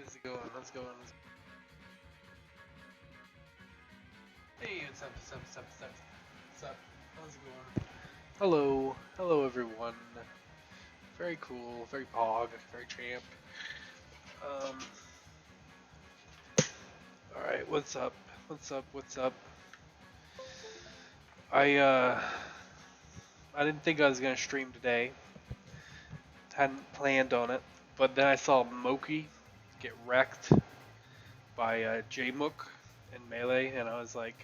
How's it going? How's it going? Hey, what's up? What's up? What's up? What's up? What's up? How's it going? Hello, hello everyone. Very cool, very pog, very champ. Um, all right, what's up? What's up? What's up? I uh, I didn't think I was gonna stream today. Hadn't planned on it, but then I saw Moki get wrecked by J-Mook in Melee, and I was like,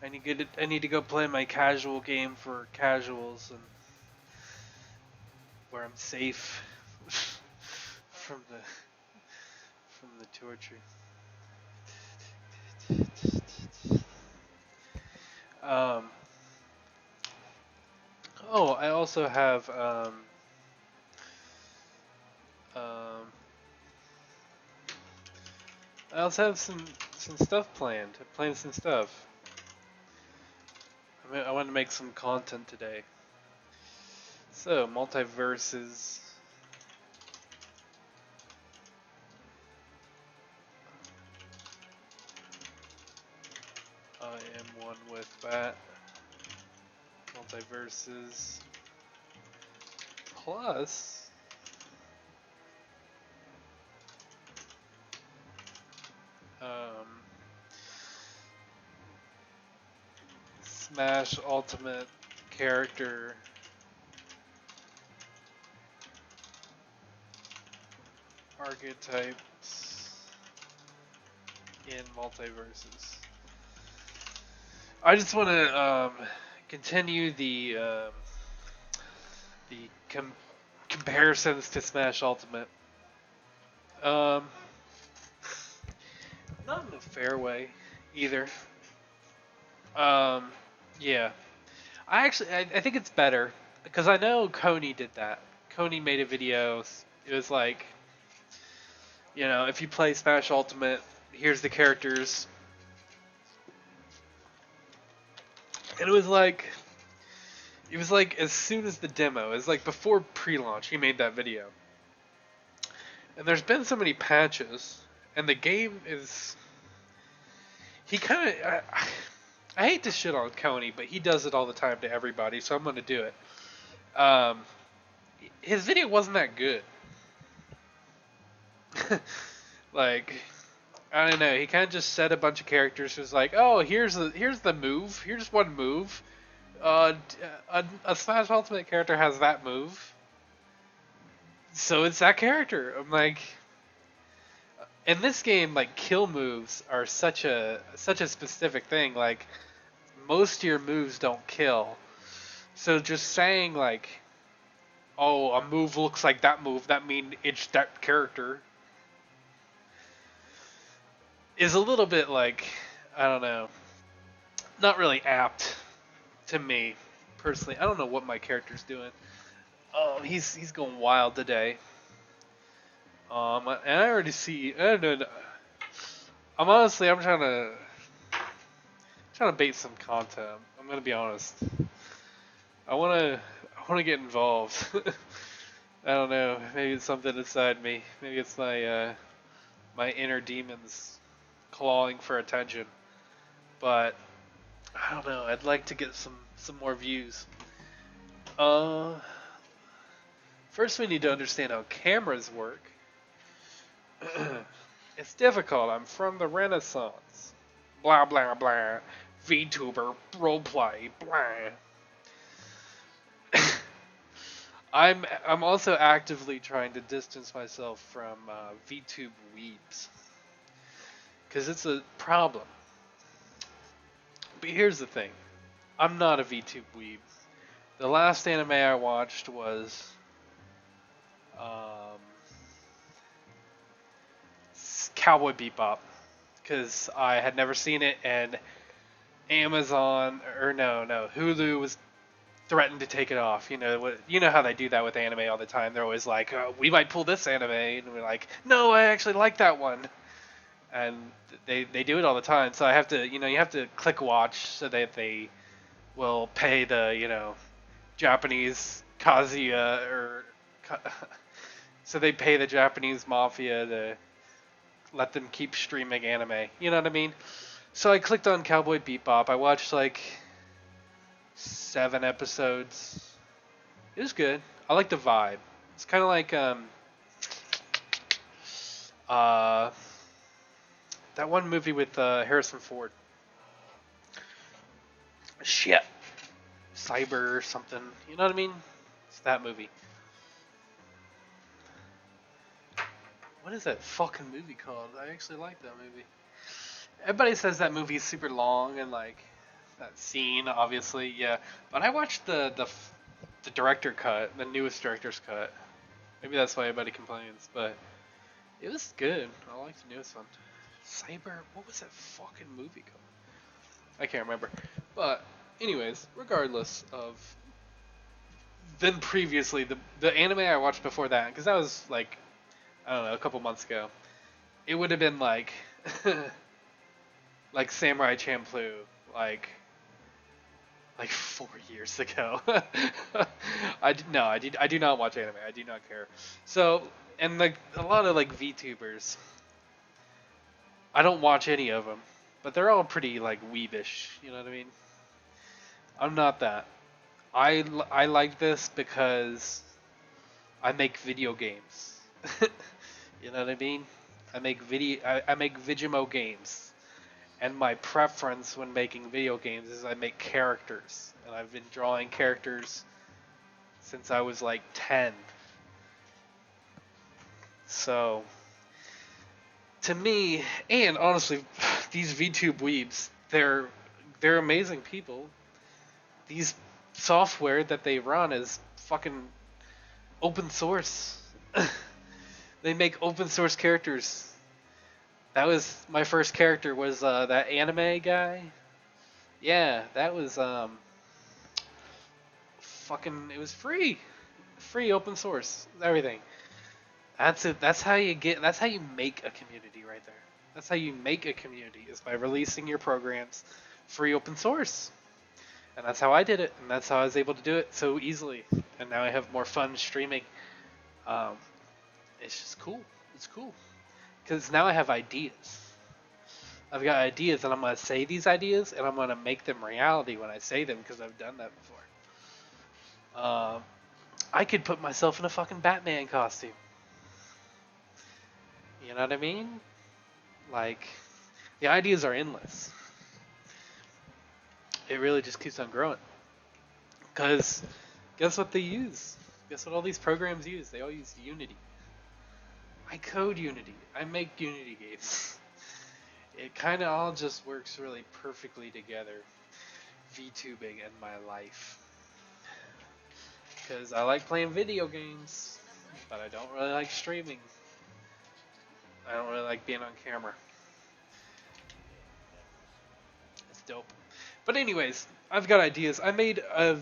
I need to go play my casual game for casuals and where I'm safe from the torture. Um, oh, I also have um, some stuff planned. I planned some stuff. I want to make some content today. So, Multiversus. I am one with that. Multiversus. Plus. Smash Ultimate character archetypes in Multiversus. I just want to continue the comparisons to Smash Ultimate. Not in a fair way either. Yeah. I think it's better because I know Coney did that. Coney made a video. It was like, if you play Smash Ultimate, here's the characters. And it was like as soon as the demo, it was like before pre-launch, he made that video. And there's been so many patches, and the game is. He kind of. I hate to shit on Coney, but he does it all the time to everybody, so I'm going to do it. His video wasn't that good. Like, I don't know. He kind of just said a bunch of characters. It was like, oh, here's the move. Here's one move. A Smash Ultimate character has that move, so it's that character. I'm like, in this game, like kill moves are such a specific thing. Like, most of your moves don't kill. So just saying like, oh, a move looks like that move, that means it's that character, is a little bit like, I don't know, not really apt to me personally. I don't know what my character's doing. Oh, he's going wild today. And I already see. I don't know. I'm trying to bait some content. I'm gonna be honest. I wanna get involved. I don't know. Maybe it's something inside me. Maybe it's my inner demons clawing for attention. But I don't know. I'd like to get some more views. First we need to understand how cameras work. It's difficult. I'm from the Renaissance. Blah blah blah. VTuber roleplay. Blah. I'm also actively trying to distance myself from VTube weebs because it's a problem. But here's the thing: I'm not a VTube weeb. The last anime I watched was Cowboy Bebop because I had never seen it, and Amazon or no Hulu was threatened to take it off. You know how they do that with anime all the time. They're always like, we might pull this anime, and we're like, no, I actually like that one, and they do it all the time. So I have to, you have to click watch so that they will pay the, Japanese Kazuya or So they pay the Japanese mafia to let them keep streaming anime. You know what I mean? So I clicked on Cowboy Bebop. I watched like 7 episodes. It was good. I like the vibe. It's kind of like uh that one movie with Harrison Ford. Shit. Cyber or something. You know what I mean? It's that movie. What is that fucking movie called? I actually like that movie. Everybody says that movie's super long and like that scene, obviously, yeah. But I watched the director cut, the newest director's cut. Maybe that's why everybody complains, but it was good. I like the newest one. Cyber. What was that fucking movie called? I can't remember. But anyways, regardless of then previously the anime I watched before that, because that was like I don't know a couple months ago. It would have been like like Samurai Champloo, like 4 years ago. I do not watch anime. I do not care. So and like a lot of like VTubers, I don't watch any of them, but they're all pretty like weebish. You know what I mean? I'm not that. I like this because I make video games. You know what I mean? I make Vigimo games. And my preference when making video games is I make characters. And I've been drawing characters since I was like 10. So to me, and honestly, these VTube weebs, they're amazing people. These software that they run is fucking open source. They make open source characters. That was my first character was that anime guy. Yeah, that was fucking it was free. Free open source. Everything. That's it. That's how you make a community right there. That's how you make a community is by releasing your programs free open source. And that's how I did it, and that's how I was able to do it so easily. And now I have more fun streaming. Um, it's just cool. It's cool because now I have ideas. I've got ideas, and I'm gonna say these ideas, and I'm gonna make them reality when I say them because I've done that before. I could put myself in a fucking Batman costume. You know what I mean? Like, the ideas are endless. It really just keeps on growing. Because guess what they use? Guess what all these programs use? They all use Unity. I code Unity. I make Unity games. It kind of all just works really perfectly together. VTubing in my life. Because I like playing video games, but I don't really like streaming. I don't really like being on camera. It's dope. But anyways, I've got ideas. I made a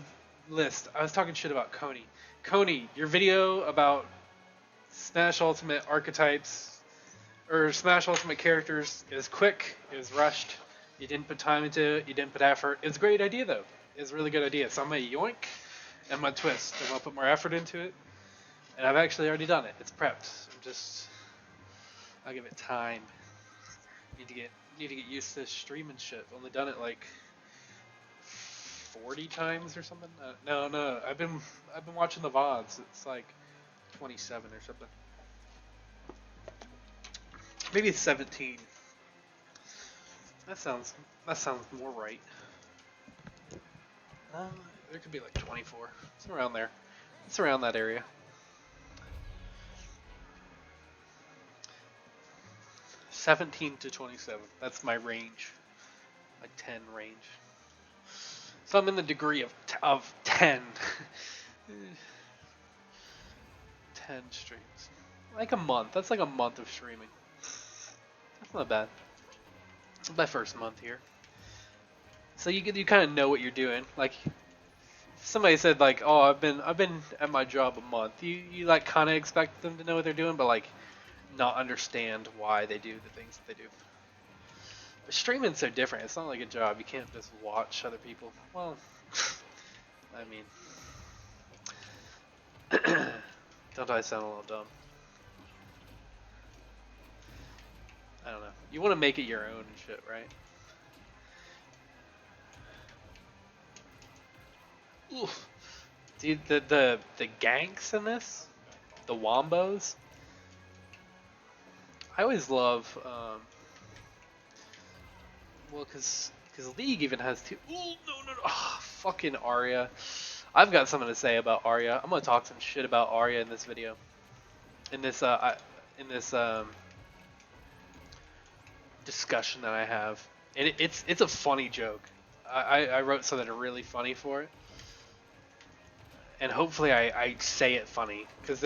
list. I was talking shit about Coney. Coney, your video about Smash Ultimate archetypes or Smash Ultimate characters is quick. It was rushed. You didn't put time into it. You didn't put effort. It's a great idea though. It's a really good idea. So I'm gonna yoink and I'm gonna twist. I'm gonna put more effort into it. And I've actually already done it. It's prepped. I'll give it time. Need to get used to streaming shit. I've only done it like 40 times or something. No. I've been watching the VODs. It's like 27 or something. Maybe it's 17. That sounds more right. There could be like 24. It's around there. It's around that area. 17 to 27. That's my range. My 10 range. So I'm in the degree of 10. 10 streams. Like a month. That's like a month of streaming. That's not bad. It's my first month here. So you kind of know what you're doing. Like if somebody said like, "Oh, I've been at my job a month." You like kind of expect them to know what they're doing, but like not understand why they do the things that they do. But streaming's so different. It's not like a job. You can't just watch other people. Well, I mean, don't I sound a little dumb? I don't know. You want to make it your own and shit, right? Oof. Dude, the ganks in this, the wombos. I always love, well, cause League even has two. Oh no no no! Oh, fucking Arya. I've got something to say about Arya. I'm gonna talk some shit about Arya in this video. In this in this discussion that I have, and it's a funny joke. I wrote something really funny for it, and hopefully I say it funny because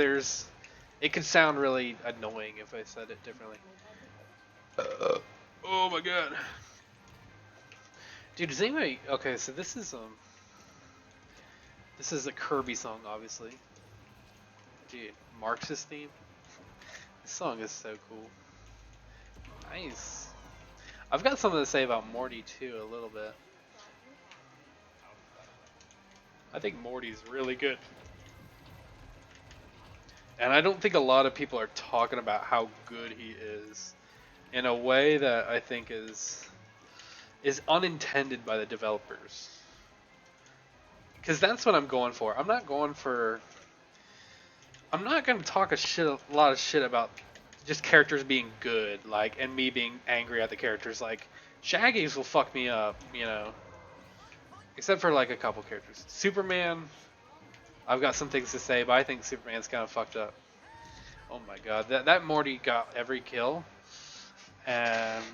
it could sound really annoying if I said it differently. Oh my god, dude! Does anybody? Okay, so this is a Kirby song, obviously. Dude, Marxist theme. This song is so cool. Nice. I've got something to say about Morty too, a little bit. I think Morty's really good. And I don't think a lot of people are talking about how good he is in a way that I think is unintended by the developers. Because that's what I'm going for. I'm not going to talk a lot of shit about just characters being good, like, and me being angry at the characters. Like, Shaggy's will fuck me up, you know. Except for like a couple characters. Superman, I've got some things to say, but I think Superman's kind of fucked up. Oh my god, that Morty got every kill, and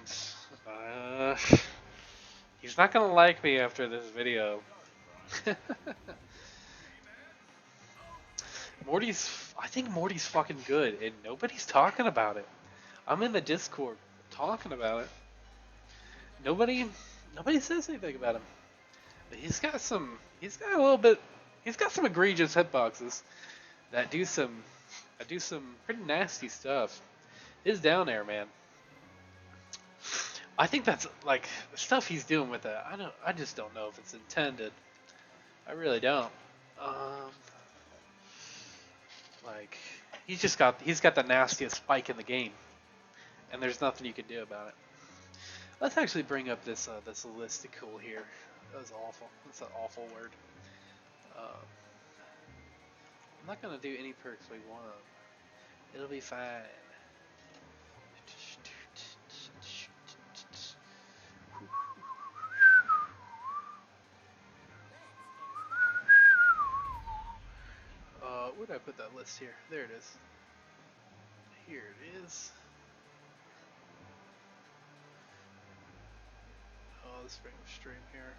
uh, he's not gonna like me after this video. I think Morty's fucking good, and nobody's talking about it. I'm in the Discord talking about it. Nobody, nobody says anything about him. But he's got a little bit, he's got some egregious hitboxes that do some pretty nasty stuff. It's down there, man. I think that's like the stuff he's doing with it. I just don't know if it's intended. I really don't. Um, like he's got the nastiest spike in the game, and there's nothing you can do about it. Let's actually bring up this listicle here. That was awful. That's an awful word. Um, I'm not gonna do any perks we want. It'll be fine. Where did I put that list here? There it is. Here it is. Oh, let's bring the stream here.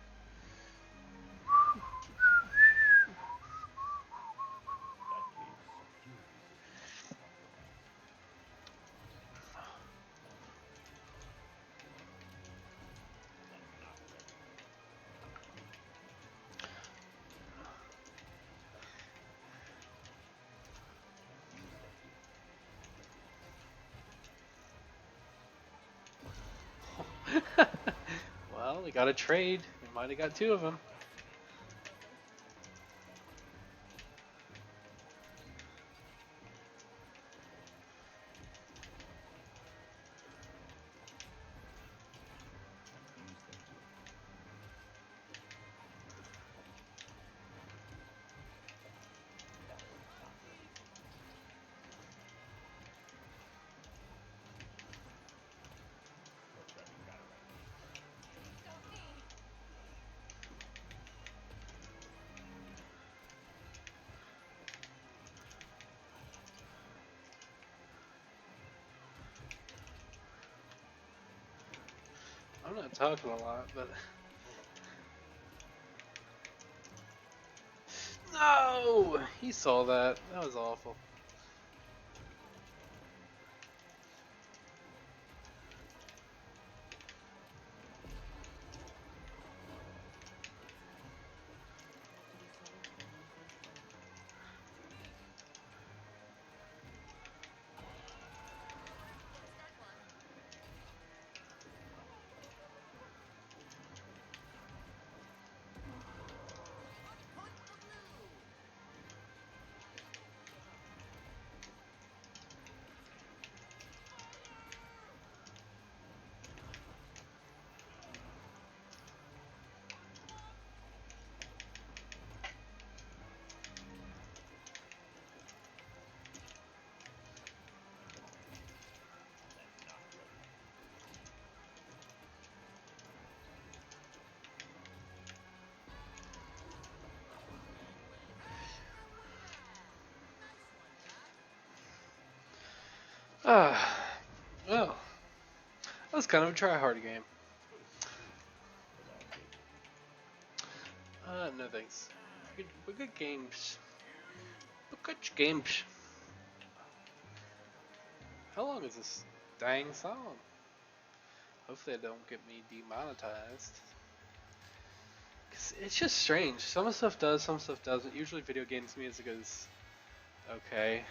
Well, we got a trade. We might have got two of them. I'm not talking a lot, but no, he saw that. That was awful. Ah, well, that was kind of a try-hard game. No thanks. We're good games. We're good games. How long is this dang song? Hopefully, they don't get me demonetized. Cause it's just strange. Some stuff does, some stuff doesn't. Usually, video games music is okay.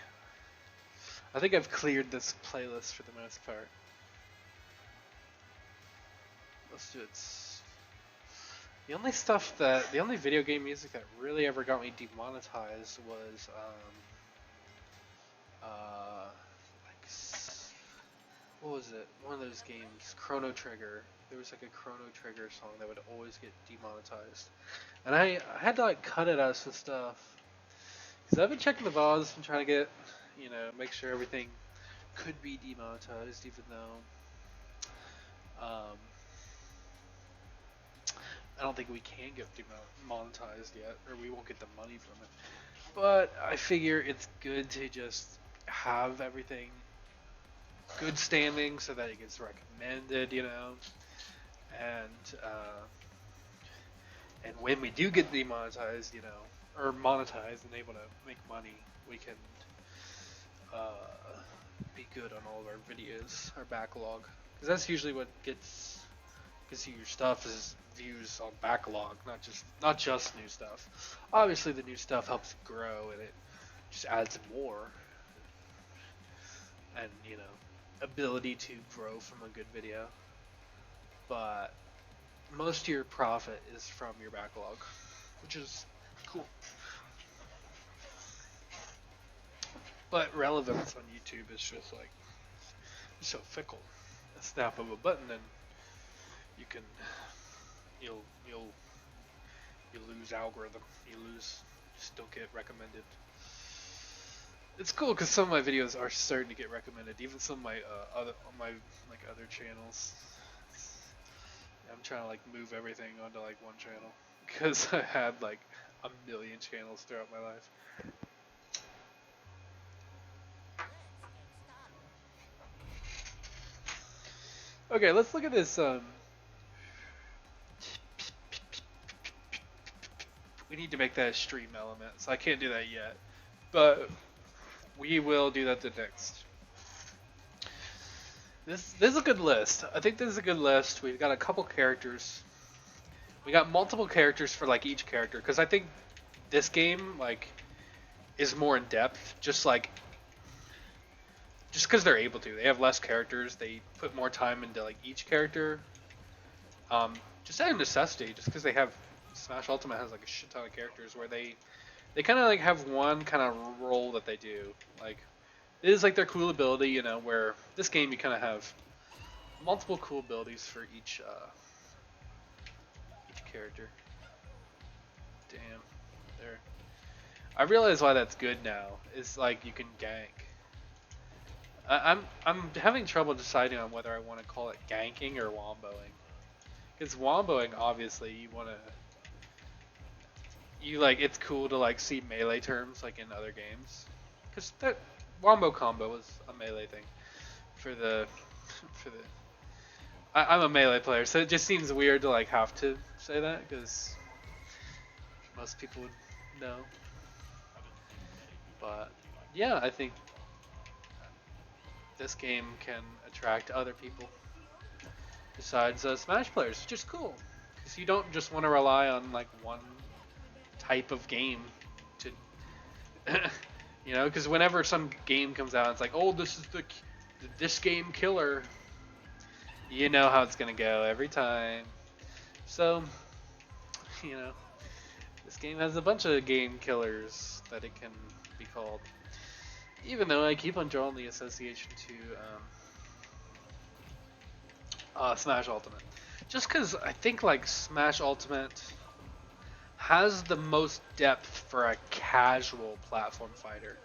I think I've cleared this playlist for the most part. Let's do it. The only video game music that really ever got me demonetized was like what was it? One of those games, Chrono Trigger. There was like a Chrono Trigger song that would always get demonetized, and I had to like cut it out of some stuff because I've been checking the VODs and trying to get, make sure everything could be demonetized, even though I don't think we can get demonetized yet, or we won't get the money from it. But I figure it's good to just have everything good standing so that it gets recommended, and when we do get demonetized, or monetized and able to make money, we can be good on all of our videos, our backlog, because that's usually what gets you your stuff is views on backlog, not just new stuff. Obviously, the new stuff helps grow and it just adds more, and ability to grow from a good video. But most of your profit is from your backlog, which is cool. But relevance on YouTube is just like so fickle. A snap of a button and you'll lose algorithm. Just don't get recommended. It's cool because some of my videos are starting to get recommended, even some of my other channels. I'm trying to like move everything onto like one channel because I had like a million channels throughout my life. Okay, let's look at this. We need to make that a stream element, so I can't do that yet. But we will do that the next. This is a good list. I think this is a good list. We've got a couple characters. We got multiple characters for like each character, because I think this game like is more in depth. Just because they're able to. They have less characters. They put more time into like each character. Just out of necessity, just because they have Smash Ultimate has like a shit ton of characters where they kind of like have one kind of role that they do. Like it is like their cool ability, where this game you kind of have multiple cool abilities for each character. Damn, there. I realize why that's good now. It's like you can gank. I'm having trouble deciding on whether I want to call it ganking or womboing. Because womboing, obviously, it's cool to like see melee terms like in other games. Because that wombo combo is a melee thing. I'm a melee player, so it just seems weird to like have to say that because most people would know. But yeah, I think this game can attract other people besides Smash players, which is cool because you don't just want to rely on like one type of game to because whenever some game comes out, it's like, oh, this is this game killer. You know how it's gonna go every time. So this game has a bunch of game killers that it can be called, even though I keep on drawing the association to Smash Ultimate, just because I think like Smash Ultimate has the most depth for a casual platform fighter.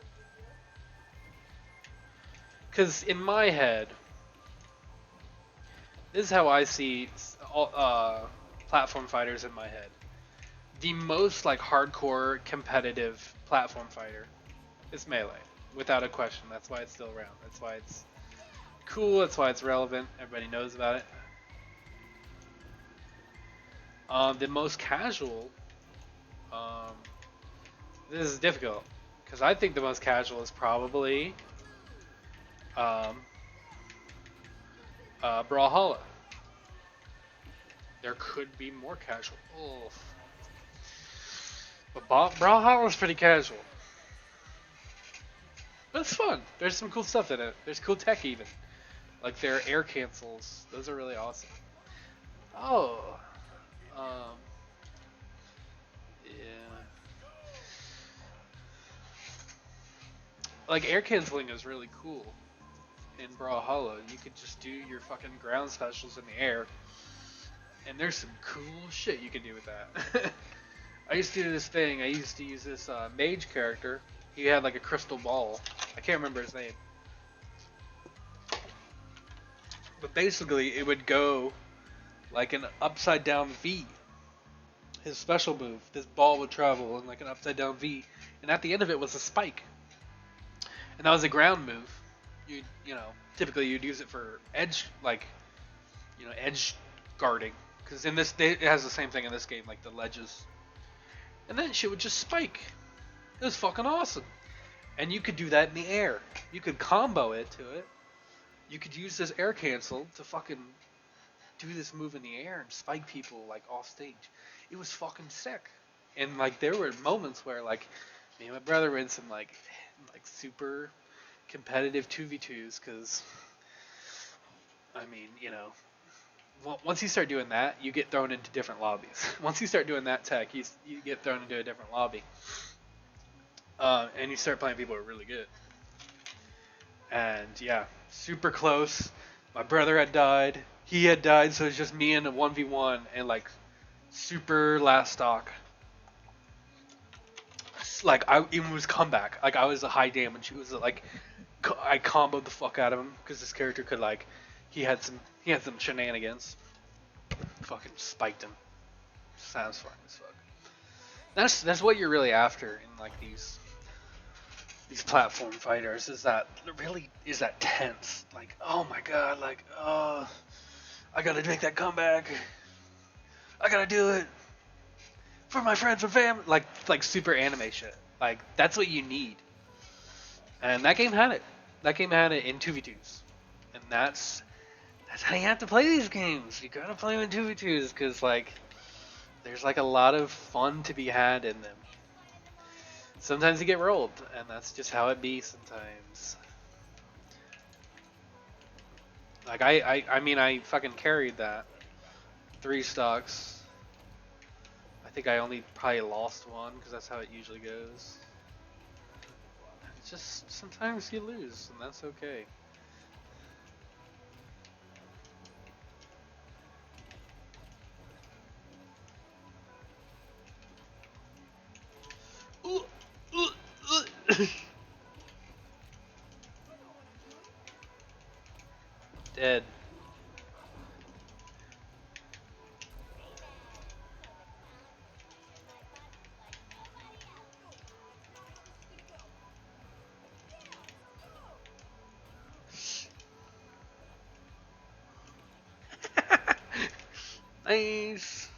Because in my head, this is how I see platform fighters in my head. The most like hardcore competitive platform fighter is Melee, without a question. That's why it's still around. That's why it's cool. That's why it's relevant. Everybody knows about it. The most casual. Um, this is difficult because I think the most casual is probably um, Brawlhalla. There could be more casual. Oh. But Brawlhalla is pretty casual. But it's fun. There's some cool stuff in it. There's cool tech even. Like their air cancels. Those are really awesome. Oh. Um, yeah. Like air canceling is really cool in Brawlhalla. You could just do your fucking ground specials in the air. And there's some cool shit you can do with that. I used to do this thing. I used to use this mage character. He had like a crystal ball. I can't remember his name. But basically, it would go like an upside down V. His special move. This ball would travel in like an upside down V. And at the end of it was a spike. And that was a ground move. You know, typically you'd use it for edge, like, edge guarding. Because in this, it has the same thing in this game, like the ledges. And then shit would just spike. It was fucking awesome. And you could do that in the air. You could combo it to it. You could use this air cancel to fucking do this move in the air and spike people like off stage. It was fucking sick. And like there were moments where like me and my brother were in some like super competitive 2v2s because I mean, once you start doing that, you get thrown into different lobbies. Once you start doing that tech, you get thrown into a different lobby. And you start playing people who are really good. And yeah, super close. My brother had died. He had died, so it was just me and a 1v1 and like super last stock. Like it was comeback. Like I was a high damage. It was like I comboed the fuck out of him because this character could like he had some shenanigans. Fucking spiked him. Satisfying as fuck. That's what you're really after in like these platform fighters is that tense. Like, oh my god, like, I gotta make that comeback. I gotta do it for my friends and family. Like super anime shit. Like that's what you need. And that game had it. That game had it in 2v2s. And that's how you have to play these games. You gotta play them in 2v2s because like there's like a lot of fun to be had in them. Sometimes you get rolled, and that's just how it be sometimes. Like I mean I fucking carried that 3 stocks. I think I only probably lost one because that's how it usually goes. It's just sometimes you lose, and that's okay. Dead. Nice.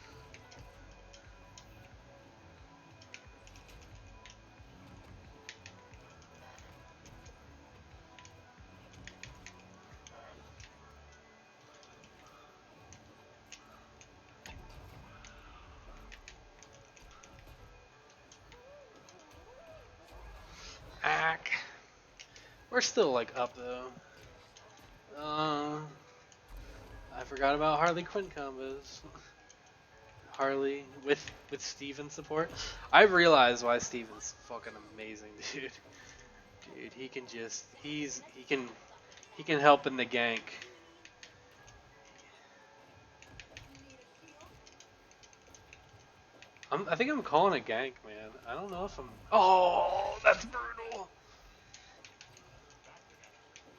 Ack. We're still like up though. I forgot about Harley Quinn combos. Harley with Steven support. I realize why Steven's fucking amazing, dude. Dude, he can just he can help in the gank. I think I'm calling a gank, man. I don't know if I'm. Oh, that's brutal.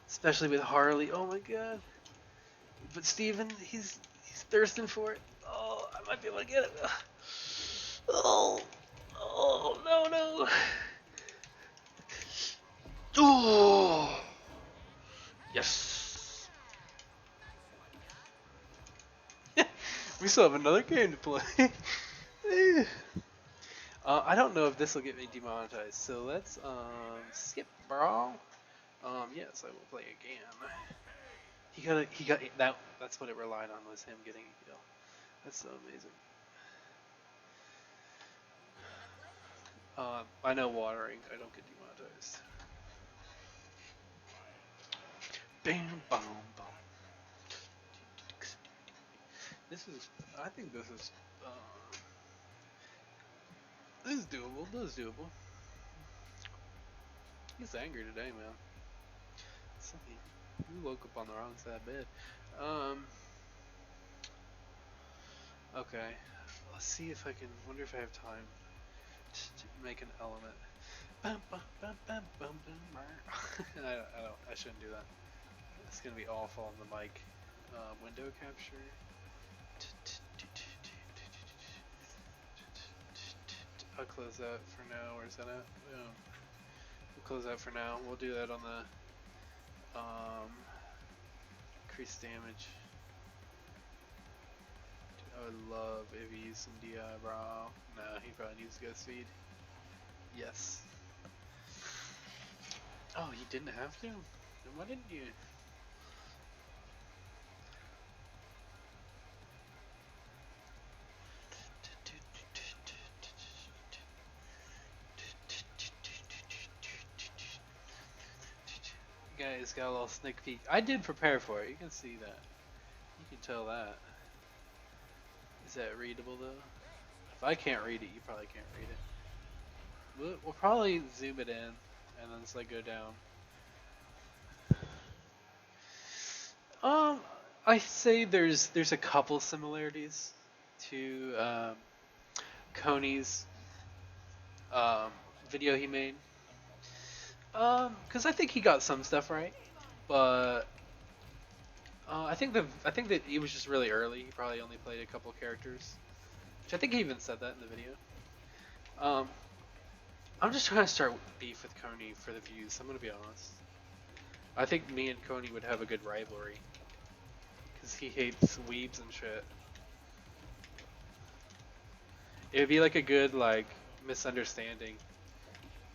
Especially with Harley. Oh my god. But Steven, he's thirsting for it. Oh, I might be able to get it. Oh, no. Oh, yes. still have another game to play. I don't know if this will get me demonetized, so let's skip, bro. Yes, I will play again. He got that. That's what it relied on, was him getting a kill. That's so amazing. I know watering, I don't get demonetized. Bam, bam, bam. I think this is doable. This is doable. He's angry today, man. He woke up on the wrong side of bed. Okay. Let's see if I can. Wonder if I have time to make an element. I shouldn't do that. It's gonna be awful on the mic. Window capture. I'll close that for now. Where's that at? We'll close that for now. We'll do that on the increase damage. Dude, I would love if he used some DI, bro. No, he probably needs to go speed. Yes. Oh, you didn't have to? Then why didn't you? Guys got a little sneak peek. I did prepare for it. You can see that. You can tell that. Is that readable though? If I can't read it, you probably can't read it. We'll probably zoom it in and then just like go down. I say there's a couple similarities to Coney's video he made. Because I think he got some stuff right, but I think that he was just really early. He probably only played a couple characters, which I think he even said that in the video. I'm just trying to start beef with Coney for the views. I'm gonna be honest. I think me and Coney would have a good rivalry, because he hates weebs and shit. It would be like a good like misunderstanding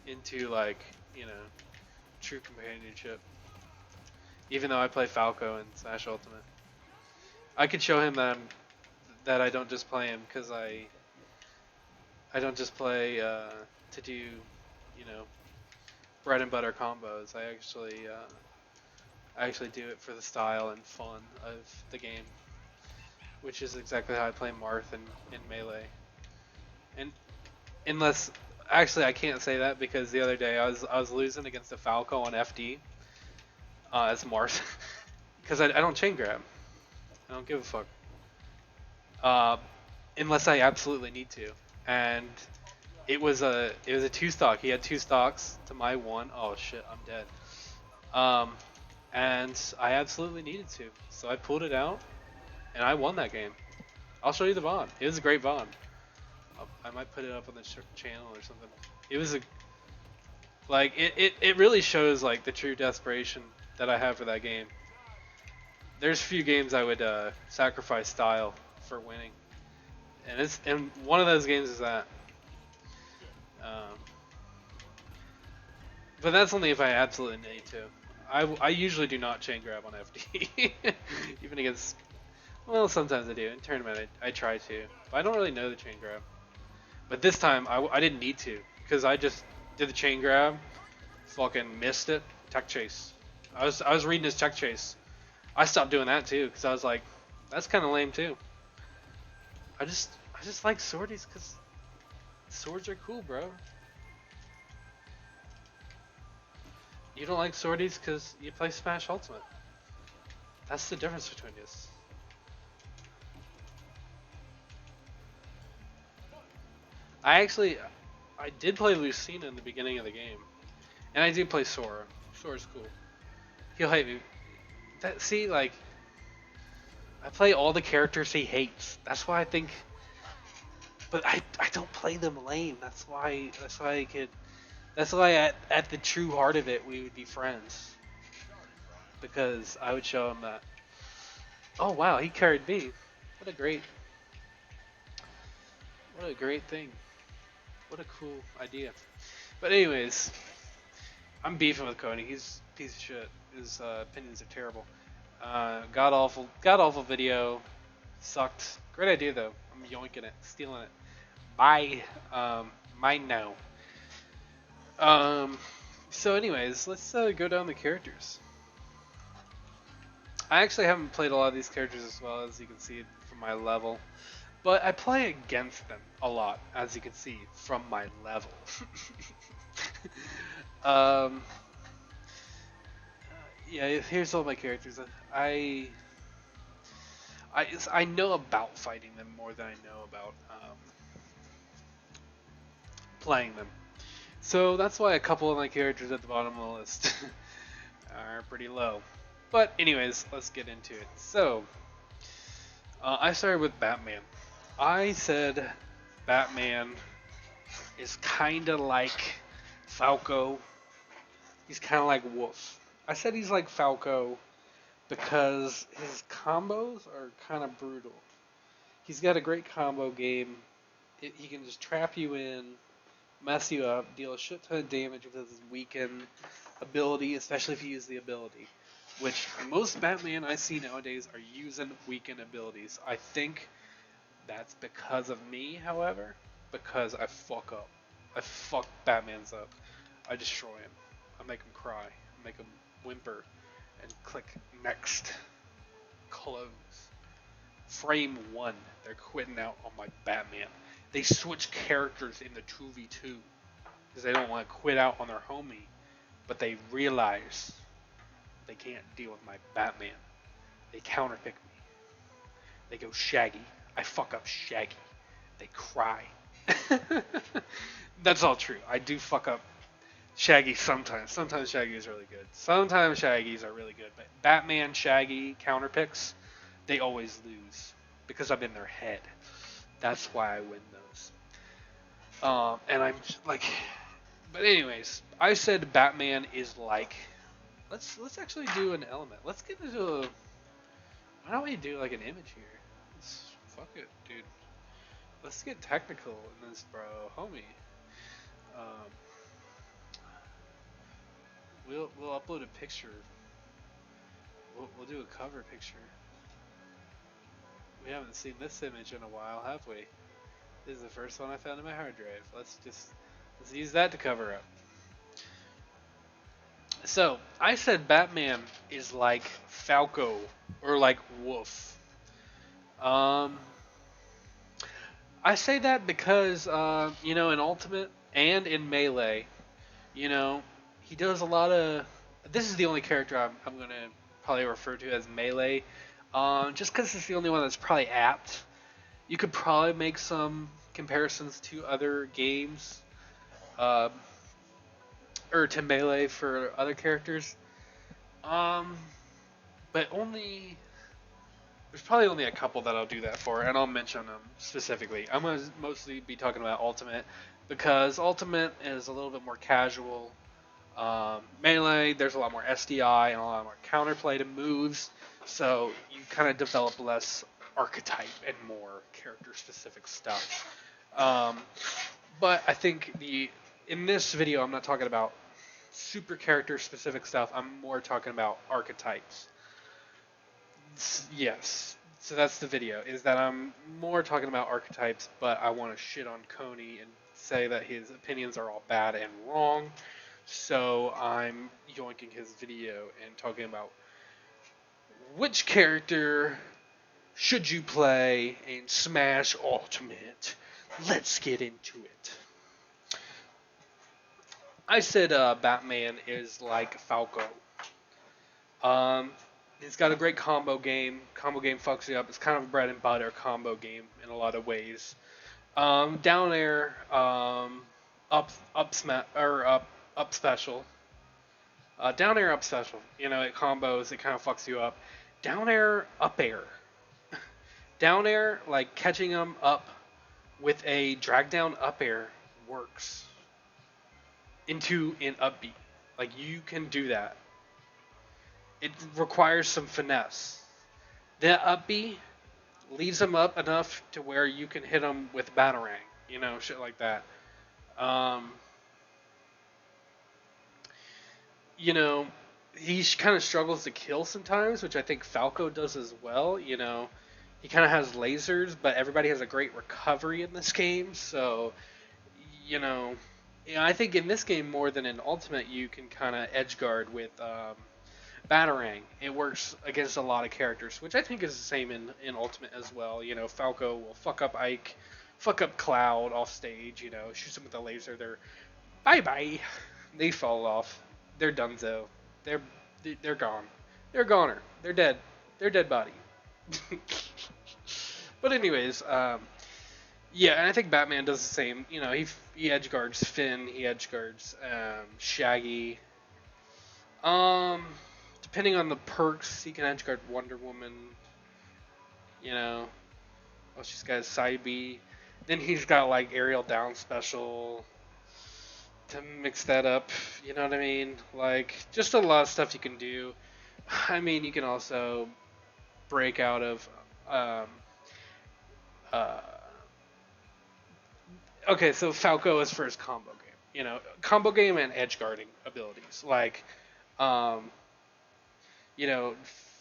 into like, you know, true companionship. Even though I play Falco and Smash Ultimate, I could show him that I don't just play him because I don't just play to do, you know, bread and butter combos. I actually do it for the style and fun of the game, which is exactly how I play Marth in Melee. And unless, actually I can't say that because the other day I was losing against a Falco on FD as Marth because I don't chain grab. I don't give a fuck. Unless I absolutely need to. And it was a 2-stock. He had 2 stocks to my 1. Oh shit, I'm dead. And I absolutely needed to. So I pulled it out and I won that game. I'll show you the VOD. It was a great VOD. I might put it up on the channel or something. It was it really shows like the true desperation that I have for that game. There's few games I would sacrifice style for winning, and one of those games is that. But that's only if I absolutely need to. I usually do not chain grab on FD, even against. Well, sometimes I do. In tournament, I try to, but I don't really know the chain grab. But this time, I didn't need to, because I just did the chain grab, fucking missed it, tech chase. I was reading his tech chase. I stopped doing that too, because I was like, that's kind of lame too. I just like swordies, because swords are cool, bro. You don't like swordies because you play Smash Ultimate. That's the difference between us. I did play Lucina in the beginning of the game, and I do play Sora. Sora's cool. He'll hate me. See, like, I play all the characters he hates. That's why I think. But I don't play them lame. That's why at the true heart of it we would be friends. Because I would show him that. Oh wow, he carried me. What a great What a great thing. What a cool idea. But anyways, I'm beefing with Cody. He's a piece of shit. His opinions are terrible. God awful video. Sucked. Great idea though. I'm yoinking it, stealing it. Bye. Mine now. Um, so anyways, let's go down the characters. I actually haven't played a lot of these characters as well, as you can see from my level, but I play against them a lot, as you can see from my level. um, yeah, here's all my characters. I know about fighting them more than I know about playing them. So that's why a couple of my characters at the bottom of the list are pretty low. But anyways, let's get into it. So I started with Batman. I said Batman is kind of like Falco. He's kind of like Wolf. I said he's like Falco because his combos are kind of brutal. He's got a great combo game. He can just trap you in, mess you up, deal a shit ton of damage with his weaken ability, especially if you use the ability. Which most Batman I see nowadays are using weaken abilities. I think that's because of me, however, because I fuck up. I fuck Batman's up. I destroy him. I make him cry. I make him whimper. And click next. Close. Frame 1. They're quitting out on my Batman. They switch characters in the 2v2 because they don't want to quit out on their homie, but they realize they can't deal with my Batman. They counterpick me. They go Shaggy. I fuck up Shaggy. They cry. That's all true. I do fuck up Shaggy sometimes. Sometimes Shaggy is really good. Sometimes Shaggies are really good. But Batman, Shaggy, counterpicks, they always lose because I'm in their head. That's why I win those. And I'm like, but anyways, I said Batman is like. Let's actually do an element. Let's get into a. Why don't we do like an image here? Fuck it, dude. Let's get technical in this, bro, homie. Um, we'll upload a picture. We'll do a cover picture. We haven't seen this image in a while, have we? This is the first one I found in my hard drive. Let's use that to cover up. So I said Batman is like Falco or like Wolf. I say that because in Ultimate and in Melee, you know, he does a lot of. This is the only character I'm gonna probably refer to as Melee, just because it's the only one that's probably apt. You could probably make some comparisons to other games, uh, or to Melee for other characters, um, but only. There's probably only a couple that I'll do that for, and I'll mention them specifically. I'm going to mostly be talking about Ultimate, because Ultimate is a little bit more casual. Melee, there's a lot more SDI and a lot more counterplay to moves, so you kind of develop less archetype and more character-specific stuff. But I think in this video, I'm not talking about super character-specific stuff. I'm more talking about archetypes. Yes. So that's the video, is that I'm more talking about archetypes, but I want to shit on Coney and say that his opinions are all bad and wrong. So I'm yoinking his video and talking about which character should you play in Smash Ultimate. Let's get into it. I said Batman is like Falco. It's got a great combo game. Combo game fucks you up. It's kind of a bread and butter combo game in a lot of ways. Down air, up special. Down air, up special. It combos. It kind of fucks you up. Down air, up air. Down air, like catching them up with a drag down up air works into an up B. Like you can do that. It requires some finesse. The up B leaves them up enough to where you can hit them with Batarang. shit like that. Um, you know, he kind of struggles to kill sometimes, which I think Falco does as well. He kind of has lasers, but everybody has a great recovery in this game. So, you know, I think in this game more than in Ultimate, you can kind of edge guard with Batarang. It works against a lot of characters, which I think is the same in Ultimate as well. Falco will fuck up Ike, fuck up Cloud off stage. Shoots him with a laser. They're bye bye. They fall off. They're donezo. They're they're gone. They're goner. They're dead. They're dead body. But anyways, yeah, and I think Batman does the same. He edge guards Finn. He edge guards Shaggy. Um, Depending on the perks, he can edge guard Wonder Woman. You know, oh, she's got a side B. Then he's got like aerial down special to mix that up. You know what I mean? Like just a lot of stuff you can do. I mean, you can also break out of. Um, uh, okay, so Falco is for his combo game. Combo game and edge guarding abilities. Like, um, you know,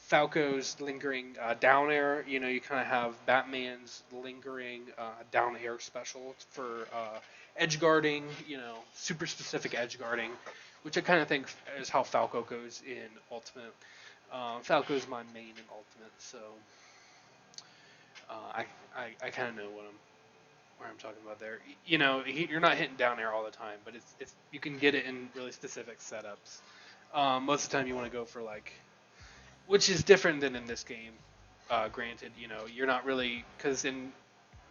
Falco's lingering down air. You kind of have Batman's lingering down air special for edge guarding. Super specific edge guarding, which I kind of think is how Falco goes in Ultimate. Falco's my main in Ultimate, so I kind of know where I'm talking about there. You're not hitting down air all the time, but it's you can get it in really specific setups. Most of the time, you want to go for like, which is different than in this game. Granted, you're not really because in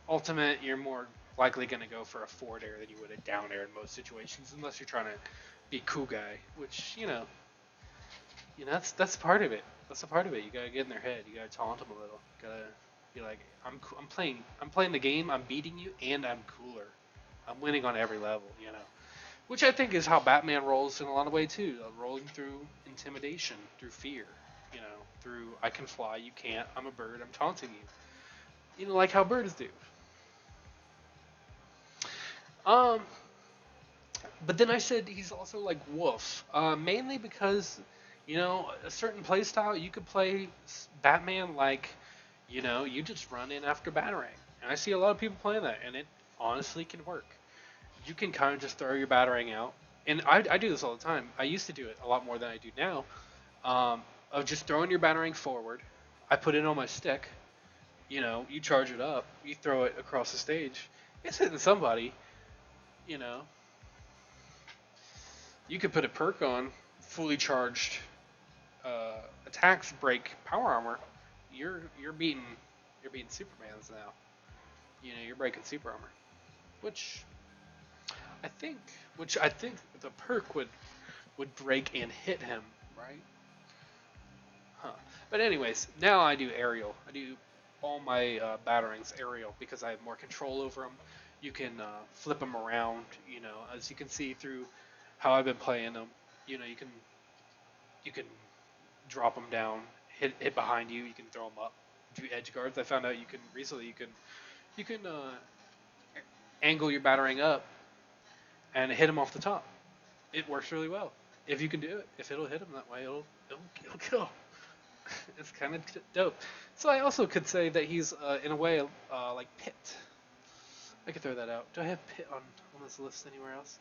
Ultimate you're more likely going to go for a forward air than you would a down air in most situations, unless you're trying to be cool guy, which that's part of it. That's a part of it. You gotta get in their head. You gotta taunt them a little. You gotta be like, I'm playing the game. I'm beating you, and I'm cooler. I'm winning on every level. Which I think is how Batman rolls in a lot of ways too. Rolling through intimidation, through fear. Through I can fly, you can't. I'm a bird. I'm taunting you. Like how birds do. Um, but then I said he's also like Wolf, mainly because a certain playstyle you could play Batman like you just run in after Batarang, and I see a lot of people playing that, and it honestly can work. You can kind of just throw your Batarang out, and I do this all the time. I used to do it a lot more than I do now, of just throwing your Batarang forward. I put it on my stick. You charge it up, you throw it across the stage. It's hitting somebody. You know, you could put a perk on, fully charged attacks break power armor. You're beating Superman's now. You're breaking super armor, which I think which I think the perk would break and hit him, right? Huh. But anyways, now I do aerial. I do all my batterings aerial because I have more control over them. You can flip them around. As you can see through how I've been playing them. You can drop them down, hit behind you. You can throw them up. Do edge guards. I found out you can recently. You can angle your battering up and hit them off the top. It works really well if you can do it. If it'll hit them that way, it'll kill. It's kind of dope. So I also could say that he's in a way like Pit. I could throw that out. Do I have Pit on this list anywhere else?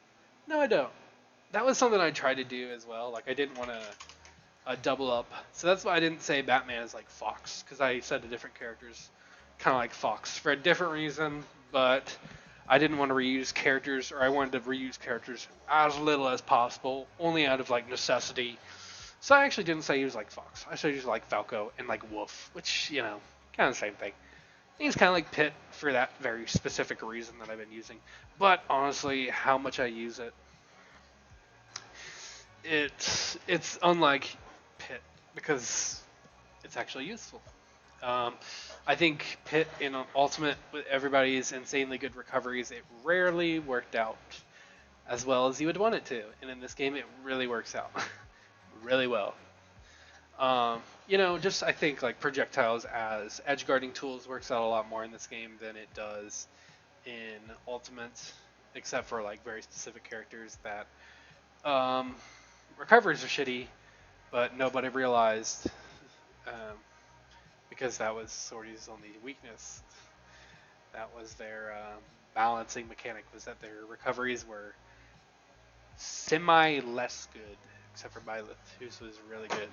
No, I don't. That was something I tried to do as well. Like I didn't want to double up, so that's why I didn't say Batman is like Fox, because I said the different characters kind of like Fox for a different reason. But I didn't want to reuse characters, or I wanted to reuse characters as little as possible, only out of like necessity. So I actually didn't say he was like Fox. I said he was like Falco and like Wolf, which kind of the same thing. He's kind of like Pit for that very specific reason that I've been using. But honestly, how much I use it, it's unlike Pit because it's actually useful. Um, I think Pit in Ultimate with everybody's insanely good recoveries, it rarely worked out as well as you would want it to, and in this game, it really works out really well. Just I think like projectiles as edge guarding tools works out a lot more in this game than it does in Ultimate, except for like very specific characters that um, recoveries are shitty, but nobody realized um, because that was Swordy's only weakness. That was their balancing mechanic, was that their recoveries were semi less good, except for Byleth, whose was really good.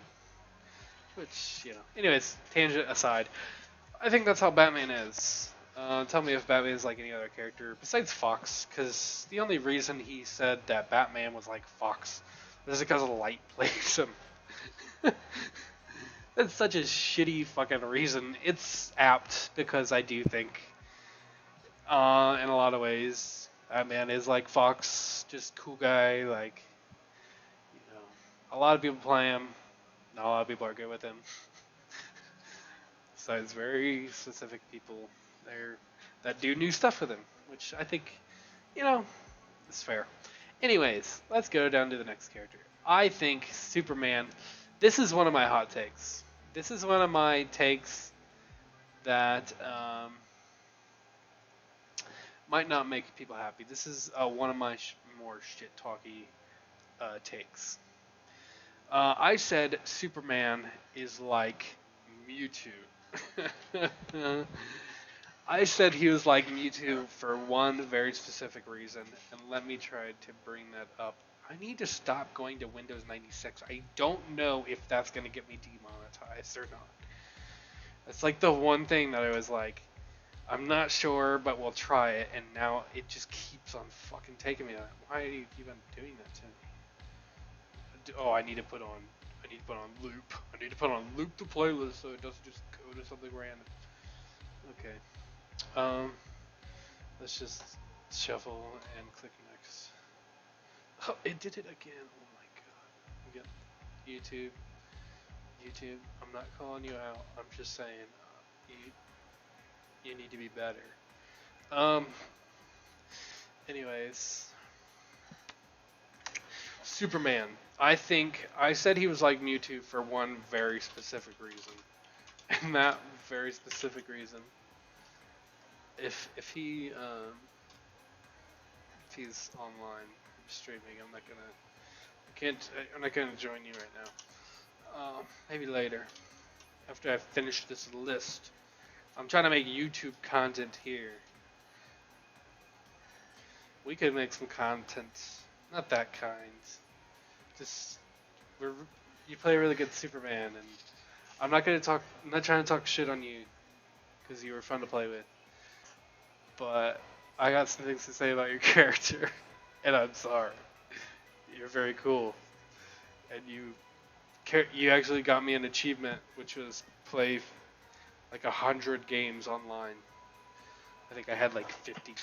Which, anyways, tangent aside, I think that's how Batman is. Tell me if Batman is like any other character besides Fox, because the only reason he said that Batman was like Fox was because of the light plays him. That's such a shitty fucking reason. It's apt because I do think, in a lot of ways, Batman is like Fox, just cool guy. Like, a lot of people play him. Not a lot of people are good with him. So it's very specific people there that do new stuff with him, which I think, you know, is fair. Anyways, let's go down to the next character. I think Superman. This is one of my hot takes. This is one of my takes that might not make people happy. This is one of my more shit talky takes. I said Superman is like Mewtwo. I said he was like Mewtwo for one very specific reason, and let me try to bring that up. I need to stop going to Windows 96. I don't know if that's going to get me demonetized or not. It's like the one thing that I was like, I'm not sure, but we'll try it, and now it just keeps on fucking taking me. Why do you keep on doing that to me? Oh, I need to put on. I need to put on loop. I need to put on loop the playlist so it doesn't just go to something random. Okay. Um, let's just shuffle and click next. Oh, it did it again. Oh my god. Again. YouTube. YouTube. I'm not calling you out. I'm just saying you need to be better. Um. Anyways, Superman. I think I said he was like Mewtwo for one very specific reason, and that very specific reason, if he's online streaming, I'm not gonna join you right now. Maybe later, after I've finished this list. I'm trying to make YouTube content here. We could make some content, not that kind. Just we're you play a really good Superman, and I'm not gonna talk. I'm not trying to talk shit on you because you were fun to play with, but I got some things to say about your character, and I'm sorry. You're very cool, and you actually got me an achievement, which was play like 100 games online. I think I had like 50. I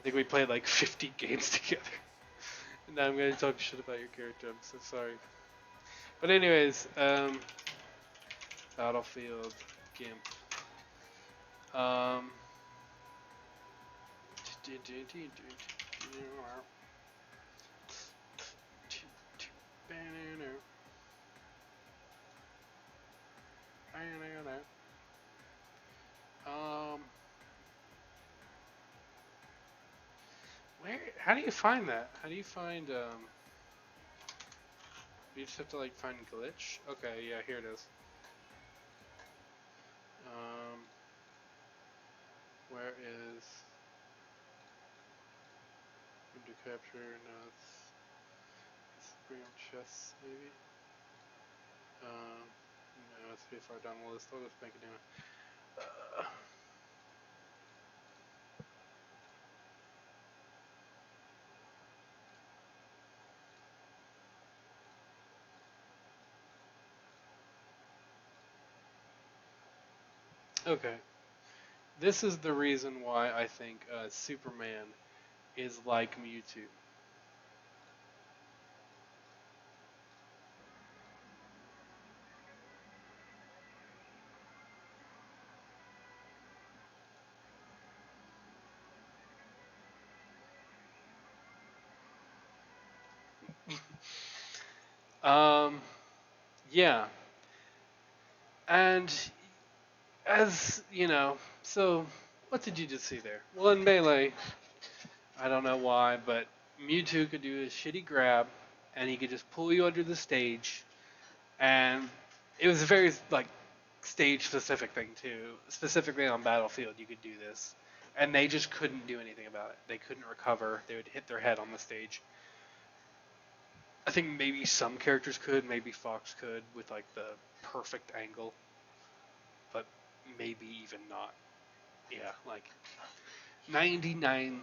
think we played like 50 games together. And now I'm gonna talk shit about your character. I'm so sorry. But anyways, Battlefield Gimp. Um. Um. Where? How do you find that? How do you find You just have to like find glitch. Okay, yeah, here it is. Um. Where is? To capture? No, it's bring up chests maybe. No, it's pretty far down the list. I'll just make it down. Okay. This is the reason why I think Superman is like Mewtwo. Um, yeah, and as you know, so What did you just see there? Well, in Melee, I don't know why, but Mewtwo could do a shitty grab, and he could just pull you under the stage, and it was a very like stage specific thing too. Specifically on Battlefield, you could do this, and they just couldn't do anything about it. They couldn't recover. They would hit their head on the stage. I think maybe some characters could, maybe Fox could with like the perfect angle, but maybe even not. Yeah, like 99,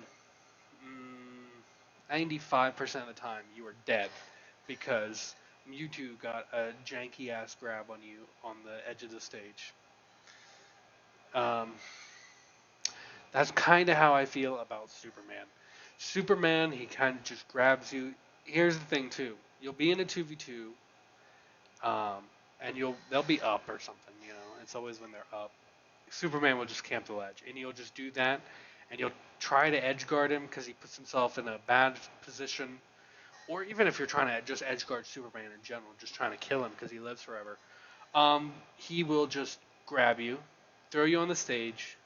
95% of the time you are dead because Mewtwo got a janky ass grab on you on the edge of the stage. Um, that's kind of how I feel about Superman. Superman, he kind of just grabs you. Here's the thing too: you'll be in a 2v2, um, and they'll be up or something. You know, it's always when they're up. Superman will just camp the ledge, and you'll just do that, and you'll try to edge guard him because he puts himself in a bad position. Or even if you're trying to just edge guard Superman in general, just trying to kill him because he lives forever, he will just grab you, throw you on the stage,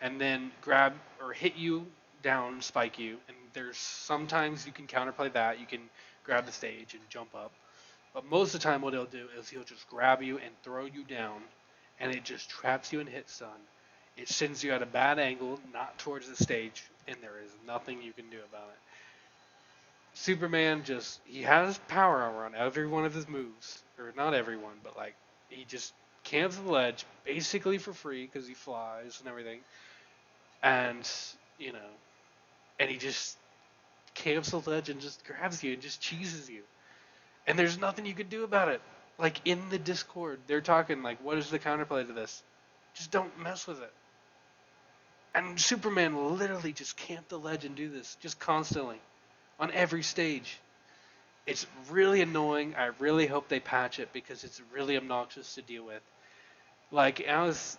and then grab or hit you down, spike you. And there's sometimes you can counterplay that. You can grab the stage and jump up. But most of the time, what he'll do is he'll just grab you and throw you down, and it just traps you in hit stun. It sends you at a bad angle, not towards the stage, and there is nothing you can do about it. Superman just he has power armor on every one of his moves, or not every one, but like he just camps the ledge basically for free because he flies and everything, and you know, and he just camps the ledge and just grabs you and just cheeses you, and there's nothing you can do about it. Like in the Discord, they're talking like, what is the counterplay to this? Just don't mess with it. And Superman will literally just camp the ledge and do this just constantly on every stage. It's really annoying. I really hope they patch it because it's really obnoxious to deal with. Like I was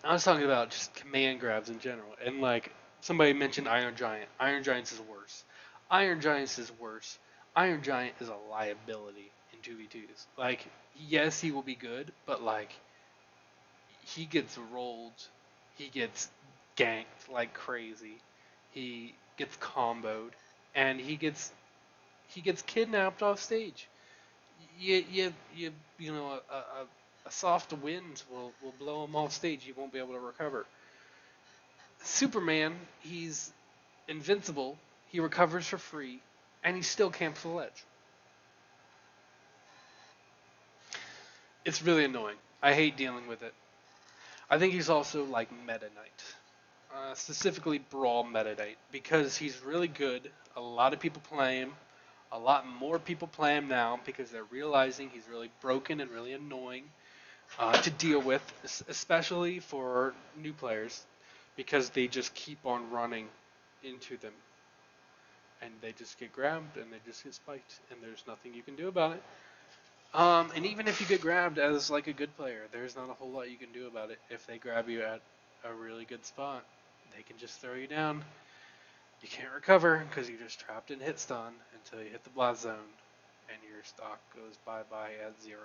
talking about just command grabs in general, and like somebody mentioned Iron Giant. Iron Giants is worse. Iron Giants is worse. Iron Giant is a liability in 2v2s. Like yes, he will be good, but like he gets rolled, he gets ganked like crazy, he gets comboed, and he gets kidnapped off stage. You know, a soft wind will blow him off stage. He won't be able to recover. Superman, he's invincible. He recovers for free, and he still camps the ledge. It's really annoying. I hate dealing with it. I think he's also like Meta Knight, specifically Brawl Meta Knight, because he's really good. A lot of people play him. A lot more people play him now because they're realizing he's really broken and really annoying to deal with, especially for new players, because they just keep on running into them and they just get grabbed and they just get spiked and there's nothing you can do about it. And even if you get grabbed as like a good player, there's not a whole lot you can do about it. If they grab you at a really good spot, they can just throw you down. You can't recover because you're just trapped in hit stun until you hit the blast zone and your stock goes bye-bye at 0.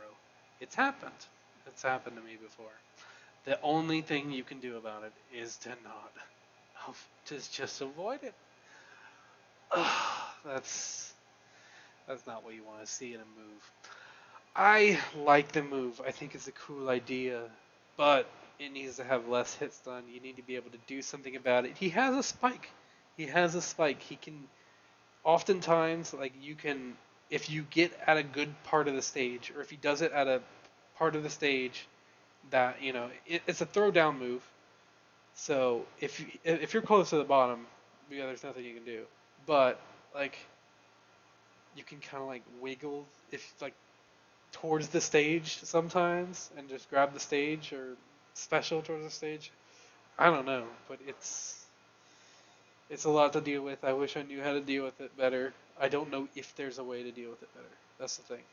It's happened. It's happened to me before. The only thing you can do about it is to not, just avoid it. That's that's not what you want to see in a move. I like the move. I think it's a cool idea, but it needs to have less hit stun. You need to be able to do something about it. He has a spike. He has a spike. He can oftentimes like you can if you get at a good part of the stage, or if he does it at a part of the stage that it's a throw down move. So if you're close to the bottom, yeah, there's nothing you can do. But like you can kind of like wiggle if like towards the stage sometimes and just grab the stage or special towards the stage. I don't know, but it's a lot to deal with. I wish I knew how to deal with it better. I don't know if there's a way to deal with it better. That's the thing.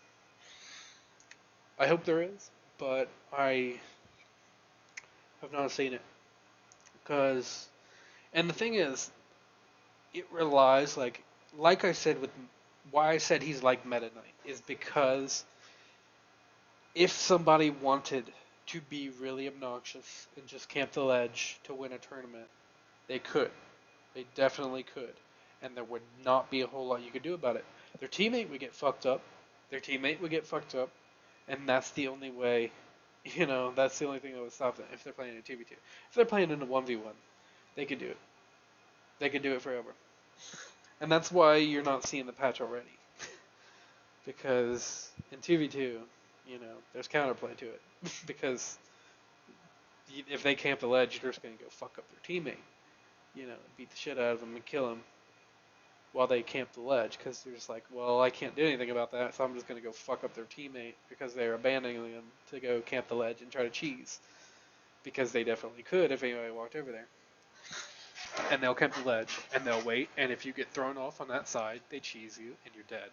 I hope there is, but I have not seen it. Because, and the thing is, it relies like I said with why I said he's like Meta Knight is because if somebody wanted to be really obnoxious and just camp the ledge to win a tournament, they could. They definitely could. And there would not be a whole lot you could do about it. Their teammate would get fucked up. Their teammate would get fucked up. And that's the only way, that's the only thing that would stop them if they're playing in 2v2. If they're playing in a 1v1, they could do it. They could do it forever. And that's why you're not seeing the patch already. Because in 2v2, there's counterplay to it. Because if they camp the ledge, you're just going to go fuck up their teammate. Beat the shit out of them and kill them while they camp the ledge. Because they're just like, well, I can't do anything about that, so I'm just going to go fuck up their teammate because they're abandoning them to go camp the ledge and try to cheese. Because they definitely could if anybody walked over there. And they'll camp the ledge, and they'll wait, and if you get thrown off on that side, they cheese you, and you're dead.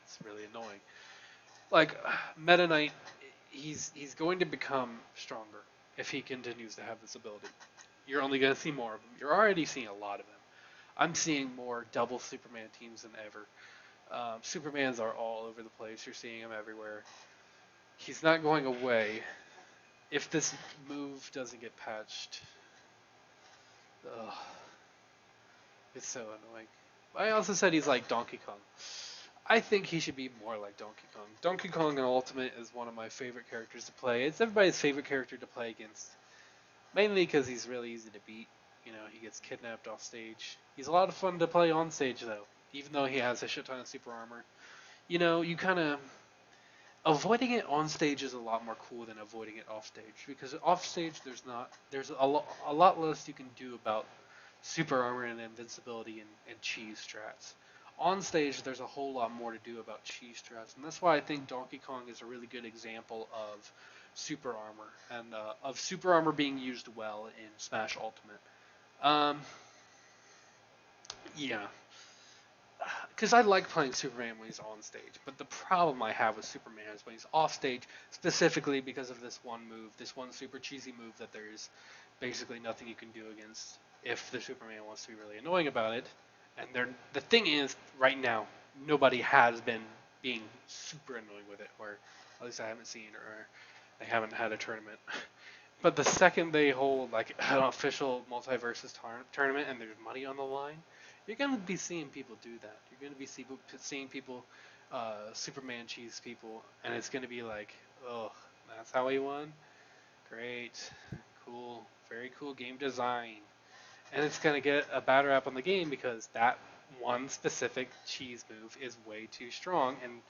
It's really annoying. Like, Meta Knight, he's going to become stronger if he continues to have this ability. You're only going to see more of them. You're already seeing a lot of them. I'm seeing more double Superman teams than ever. Supermans are all over the place. You're seeing them everywhere. He's not going away. If this move doesn't get patched, ugh, it's so annoying. I also said he's like Donkey Kong. I think he should be more like Donkey Kong. Donkey Kong in Ultimate is one of my favorite characters to play. It's everybody's favorite character to play against. Mainly because he's really easy to beat. He gets kidnapped off stage. He's a lot of fun to play on stage, though. Even though he has a shit ton of super armor. You kind of... Avoiding it on stage is a lot more cool than avoiding it off stage. Because off stage, there's a lot less you can do about super armor and invincibility and cheese strats. On stage, there's a whole lot more to do about cheese strats. And that's why I think Donkey Kong is a really good example of super armor and of super armor being used well in Smash Ultimate. Yeah, because I like playing Superman when he's on stage, but the problem I have with Superman is when he's off stage, specifically because of this one move, this one super cheesy move that there's basically nothing you can do against if the Superman wants to be really annoying about it. And the thing is, right now, nobody has been being super annoying with it, or at least I haven't seen, or they haven't had a tournament. But the second they hold like an official Multiversus tournament and there's money on the line, you're gonna be seeing people do that. You're gonna be seeing people, Superman cheese people, and it's gonna be like, oh, that's how he won. Great, cool, very cool game design, and it's gonna get a bad rap on the game because that one specific cheese move is way too strong, and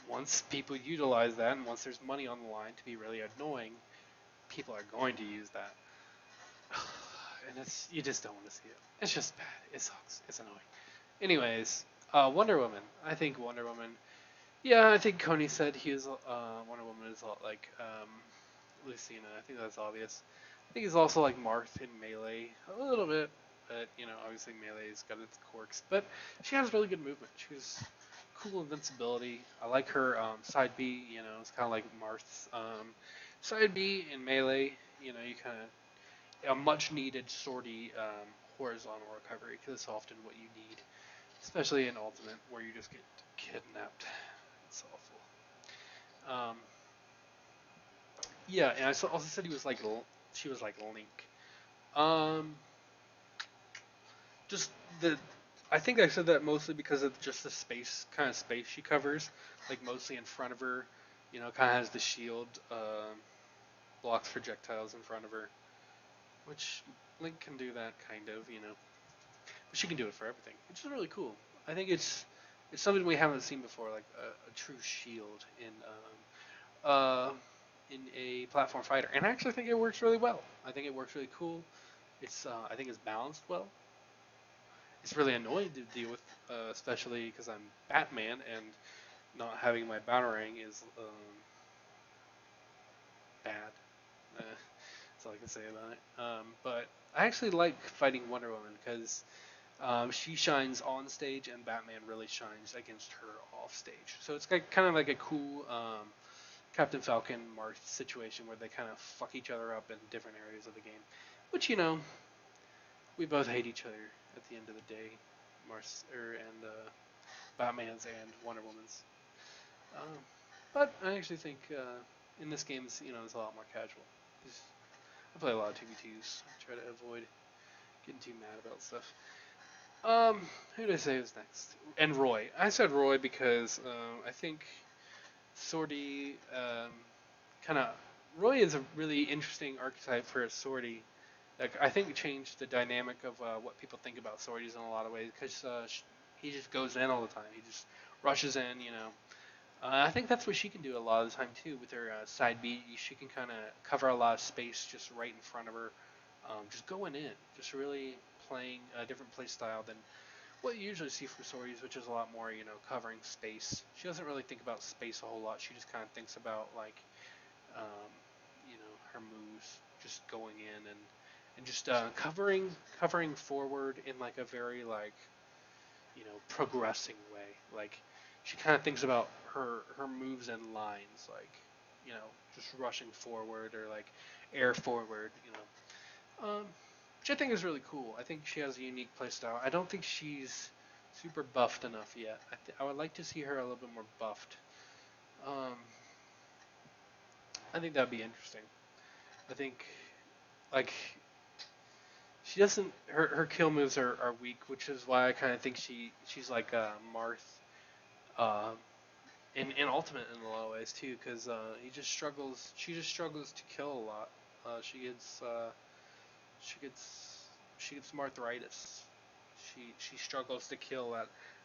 once people utilize that, and once there's money on the line to be really annoying, people are going to use that. And you just don't want to see it. It's just bad. It sucks. It's annoying. Anyways, Wonder Woman. I think Wonder Woman. Yeah, I think Coney said Wonder Woman is a lot like Lucina. I think that's obvious. I think he's also like Marth in Melee a little bit, but obviously Melee's got its quirks. But she has really good movement. She's cool invincibility. I like her side B. It's kind of like Marth's side B in Melee. You kind of a much needed sortie horizontal recovery because it's often what you need, especially in Ultimate where you just get kidnapped. It's awful. Yeah, and I also said she was like Link. Um, just the I think I said that mostly because of just the kind of space she covers, like mostly in front of her. Kind of has the shield, blocks projectiles in front of her, which Link can do that kind of. But she can do it for everything, which is really cool. I think it's something we haven't seen before, like a true shield in a platform fighter, and I actually think it works really well. I think it works really cool. I think it's balanced well. It's really annoying to deal with, especially because I'm Batman and not having my Batarang is bad. That's all I can say about it. But I actually like fighting Wonder Woman because she shines on stage and Batman really shines against her off stage. So it's kind of like a cool Captain Falcon Marth situation where they kind of fuck each other up in different areas of the game. Which, we both hate each other at the end of the day. Batman's and Wonder Woman's. But I actually think in this game, it's a lot more casual. I play a lot of 2v2s. I try to avoid getting too mad about stuff. Who did I say was next? And Roy. I said Roy because I think Sortie kind of Roy is a really interesting archetype for a Sortie. Like I think it changed the dynamic of what people think about Sorties in a lot of ways because he just goes in all the time. He just rushes in, I think that's what she can do a lot of the time too with her side B. She can kind of cover a lot of space just right in front of her, just going in, just really playing a different play style than what you usually see from Sorties, which is a lot more, covering space. She doesn't really think about space a whole lot. She just kind of thinks about like, her moves, just going in and just covering forward in like a very like, progressing way. Like she kind of thinks about her moves and lines, like, just rushing forward or like air forward, which I think is really cool. I think she has a unique playstyle. I don't think she's super buffed enough yet. I would like to see her a little bit more buffed. I think that'd be interesting. I think, like, she doesn't. Her kill moves are weak, which is why I kind of think she's like Marth, uh, in Ultimate in a lot of ways too, because he just struggles. She just struggles to kill a lot. She gets she gets she gets Marthritis. She struggles to kill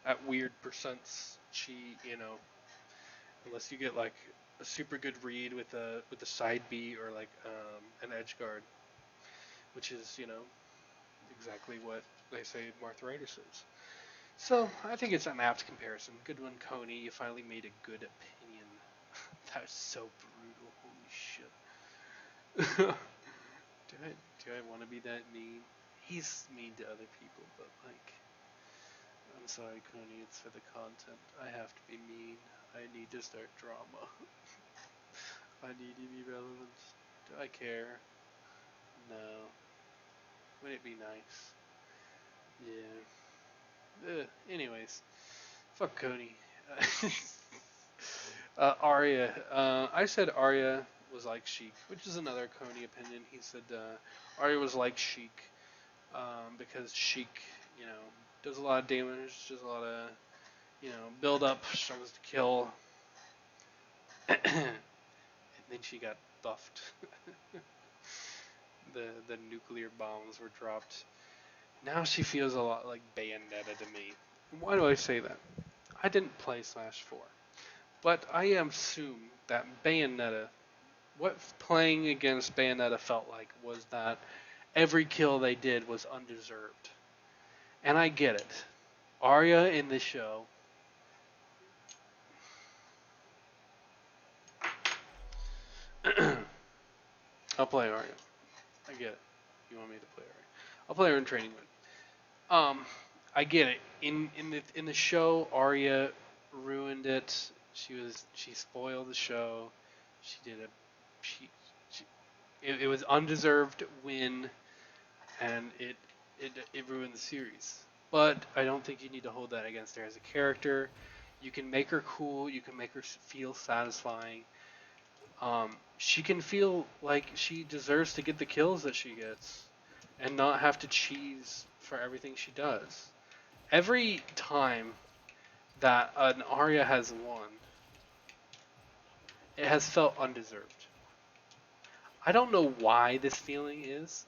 at weird percents. Unless you get like a super good read with a side B or like an edge guard, which is exactly what they say Marthritis is. So I think it's an apt comparison. Good one, Coney. You finally made a good opinion. That was so brutal. Holy shit. do I want to be that mean? He's mean to other people, but like, I'm sorry, Coney. It's for the content. I have to be mean. I need to start drama. I need to be relevant. Do I care? No. Would it be nice? Yeah. Anyways, fuck Coney. Arya. I said Arya was like Sheik, which is another Coney opinion. He said Arya was like Sheik because Sheik, does a lot of damage, does a lot of, build up, struggles to kill, and then she got buffed. the nuclear bombs were dropped. Now she feels a lot like Bayonetta to me. Why do I say that? I didn't play Smash 4, but I assume that Bayonetta, what playing against Bayonetta felt like was that every kill they did was undeserved. And I get it. Arya in the show. I'll play Arya. I get it. You want me to play Arya? I'll play her in training mode. I get it. In the show, Arya ruined it. She spoiled the show. She did a she, she it was undeserved win, and it ruined the series. But I don't think you need to hold that against her as a character. You can make her cool. You can make her feel satisfying. She can feel like she deserves to get the kills that she gets, and not have to cheese for everything she does. Every time that an Arya has won, it has felt undeserved. I don't know why this feeling is,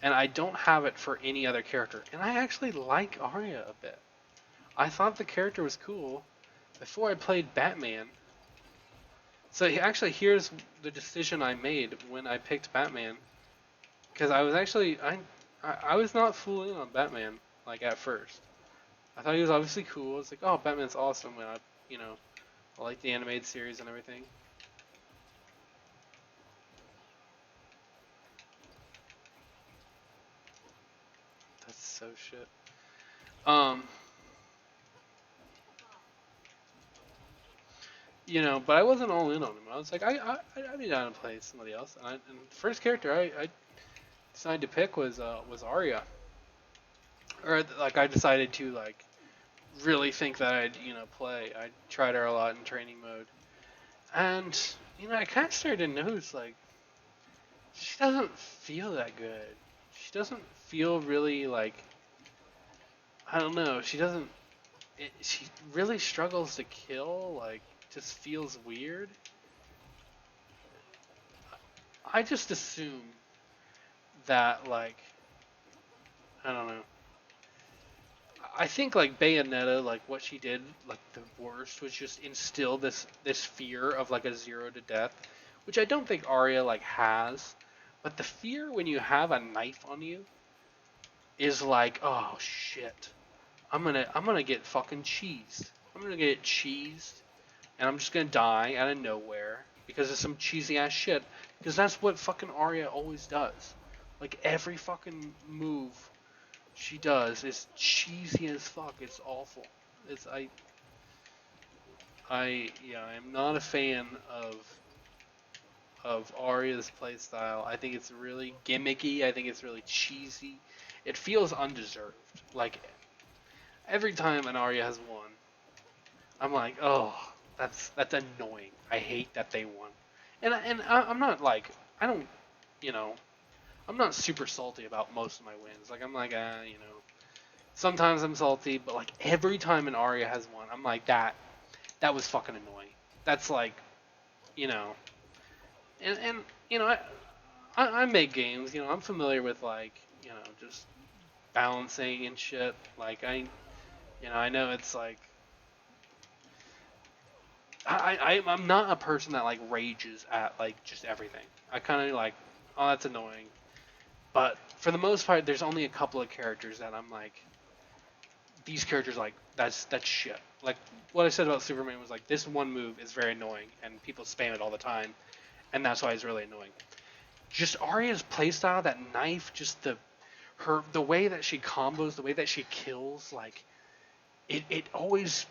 and I don't have it for any other character. And I actually like Arya a bit. I thought the character was cool before I played Batman. So actually, here's the decision I made when I picked Batman, because I was actually I was not fooling on Batman like at first. I thought he was obviously cool. I was like, oh, Batman's awesome, and I like the animated series and everything. That's so shit. But I wasn't all in on him. I was like, I'd be down to play somebody else. And the first character I decided to pick was Arya, or like I decided to like really think that I'd play. I tried her a lot in training mode, and I kind of started to notice like she doesn't feel that good. She doesn't feel really like I don't know. She doesn't. She really struggles to kill. Like just feels weird. I just assume that like I don't know. I think like Bayonetta, like what she did, like the worst was just instill this fear of like a zero to death, which I don't think Arya like has. But the fear when you have a knife on you is like, oh shit, I'm gonna get fucking cheesed. I'm gonna get cheesed, and I'm just gonna die out of nowhere because of some cheesy ass shit. Because that's what fucking Arya always does. Like every fucking move she does is cheesy as fuck. It's awful. It's yeah, I'm not a fan of Arya's playstyle. I think it's really gimmicky. I think it's really cheesy. It feels undeserved. Like every time an Arya has won, I'm like, oh, that's annoying. I hate that they won. I'm not like I don't, you know, I'm not super salty about most of my wins. Like I'm like, sometimes I'm salty, but like every time an Arya has won, I'm like that was fucking annoying. That's like, you know, and I make games. I'm familiar with like just balancing and shit. Like I know it's like I'm not a person that like rages at like just everything. I kind of like, oh, that's annoying. But for the most part, there's only a couple of characters that I'm like, these characters like that's shit. Like what I said about Superman was like this one move is very annoying and people spam it all the time, and that's why it's really annoying. Just Arya's playstyle, that knife, just the way that she combos, the way that she kills, like it always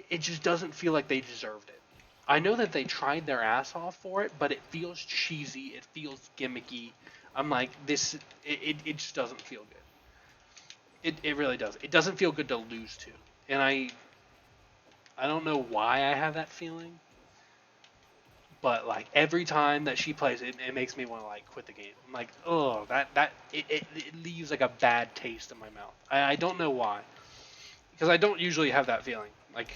it just doesn't feel like they deserved it. I know that they tried their ass off for it, but it feels cheesy. It feels gimmicky. I'm like this. It just doesn't feel good. It really does. It doesn't feel good to lose to, and I don't know why I have that feeling, but like every time that she plays it, it makes me want to like quit the game. I'm like, oh, it leaves like a bad taste in my mouth. I don't know why, because I don't usually have that feeling. Like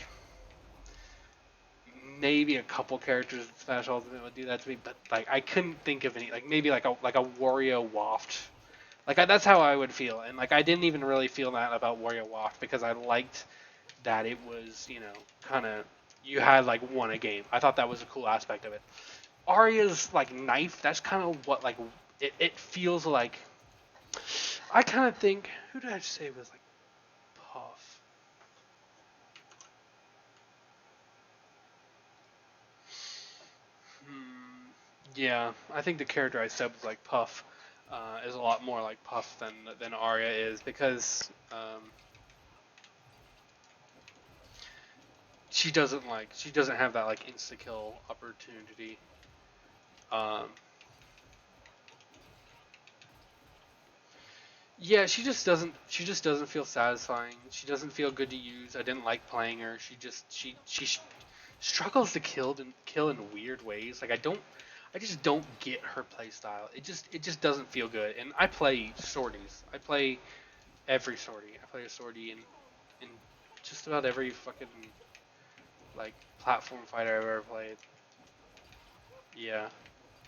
maybe a couple characters in Smash Ultimate would do that to me, but like I couldn't think of any. Like maybe like a Wario Waft. That's how I would feel, and like I didn't even really feel that about Wario Waft because I liked that it was kind of you had like won a game. I thought that was a cool aspect of it. Arya's like knife. That's kind of what like it feels like. I kind of think who did I say was like Puff? Hmm. Yeah, I think the character I said was like Puff. Is a lot more like Puff than Arya is because she doesn't have that like insta kill opportunity. Um, yeah, she just doesn't feel satisfying. She doesn't feel good to use. I didn't like playing her. She struggles to kill in weird ways. Like I just don't get her play style. It just doesn't feel good. And I play sorties. I play every sortie. I play a sortie in just about every fucking like platform fighter I've ever played. Yeah,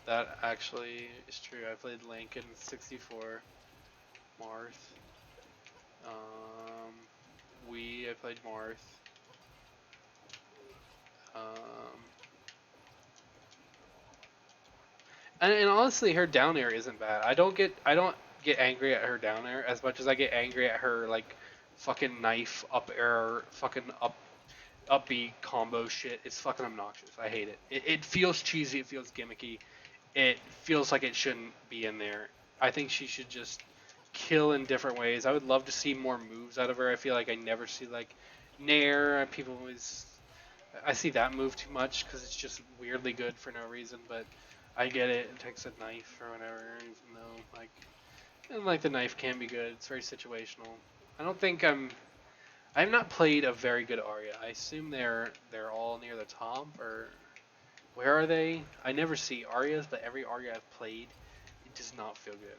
that actually is true. I played Link in 64, Marth, um, I played Marth, um, and honestly, her down air isn't bad. I don't get angry at her down air as much as I get angry at her like fucking knife up air, fucking up B combo shit. It's fucking obnoxious. I hate it. It feels cheesy. It feels gimmicky. It feels like it shouldn't be in there. I think she should just kill in different ways. I would love to see more moves out of her. I feel like I never see like Nair. People always I see that move too much because it's just weirdly good for no reason. But I get it. It takes a knife or whatever. Even though like the knife can be good. It's very situational. I don't think I've not played a very good Arya. I assume they're all near the top or Where are they? I never see Arias, but every Aria I've played, it does not feel good.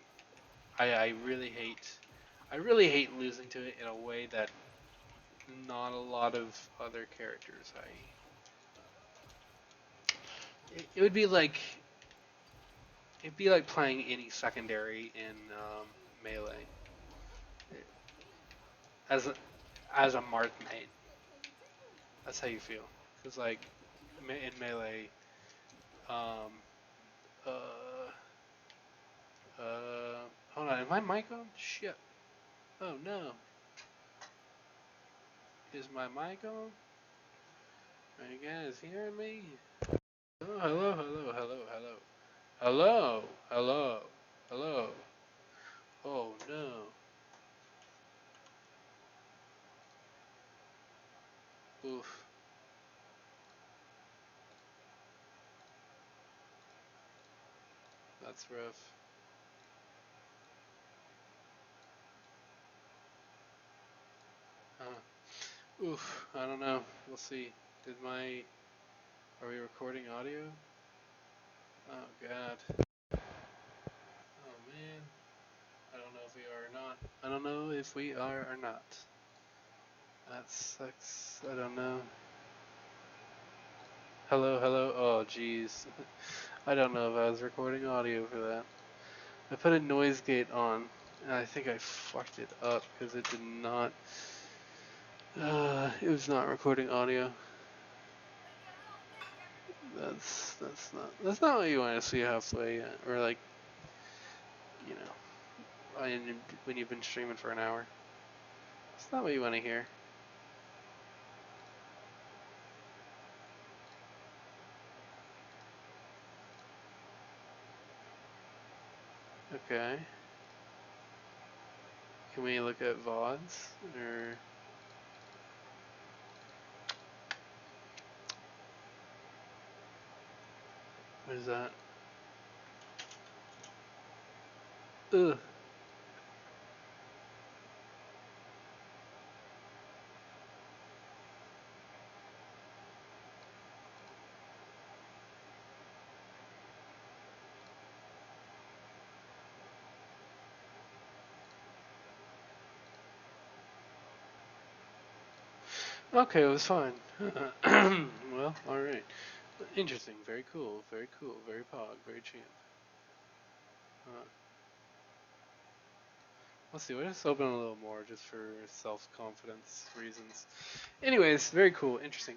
I really hate, I really hate losing to it in a way that not a lot of other characters. It would be like, it'd be like playing any secondary in melee as a, as a Marth main. That's how you feel. Cause like in melee, um, uh, hold on, is my mic on? Shit. Oh no. Is my mic on? Are you guys hearing me? Oh, hello, hello, hello, hello. Hello, hello, hello. Oh no. Oof, that's rough. Oof, I don't know. We'll see. Did my. Are we recording audio? Oh god. Oh man. I don't know if we are or not. I don't know if we are or not. That sucks. I don't know. Hello, hello. Oh jeez. I don't know if I was recording audio for that. I put a noise gate on, and I think I fucked it up because it did not. It was not recording audio. That's not what you want to see halfway, or like, you know, when you've been streaming for an hour. That's not what you want to hear. Okay. Can we look at VODs or what is that? Ugh. Okay, it was fine. Well, all right. Interesting. Very cool. Very cool. Very pog. Very champ. Uh, let's see. We'll just open a little more just for self-confidence reasons. Anyways, very cool. Interesting.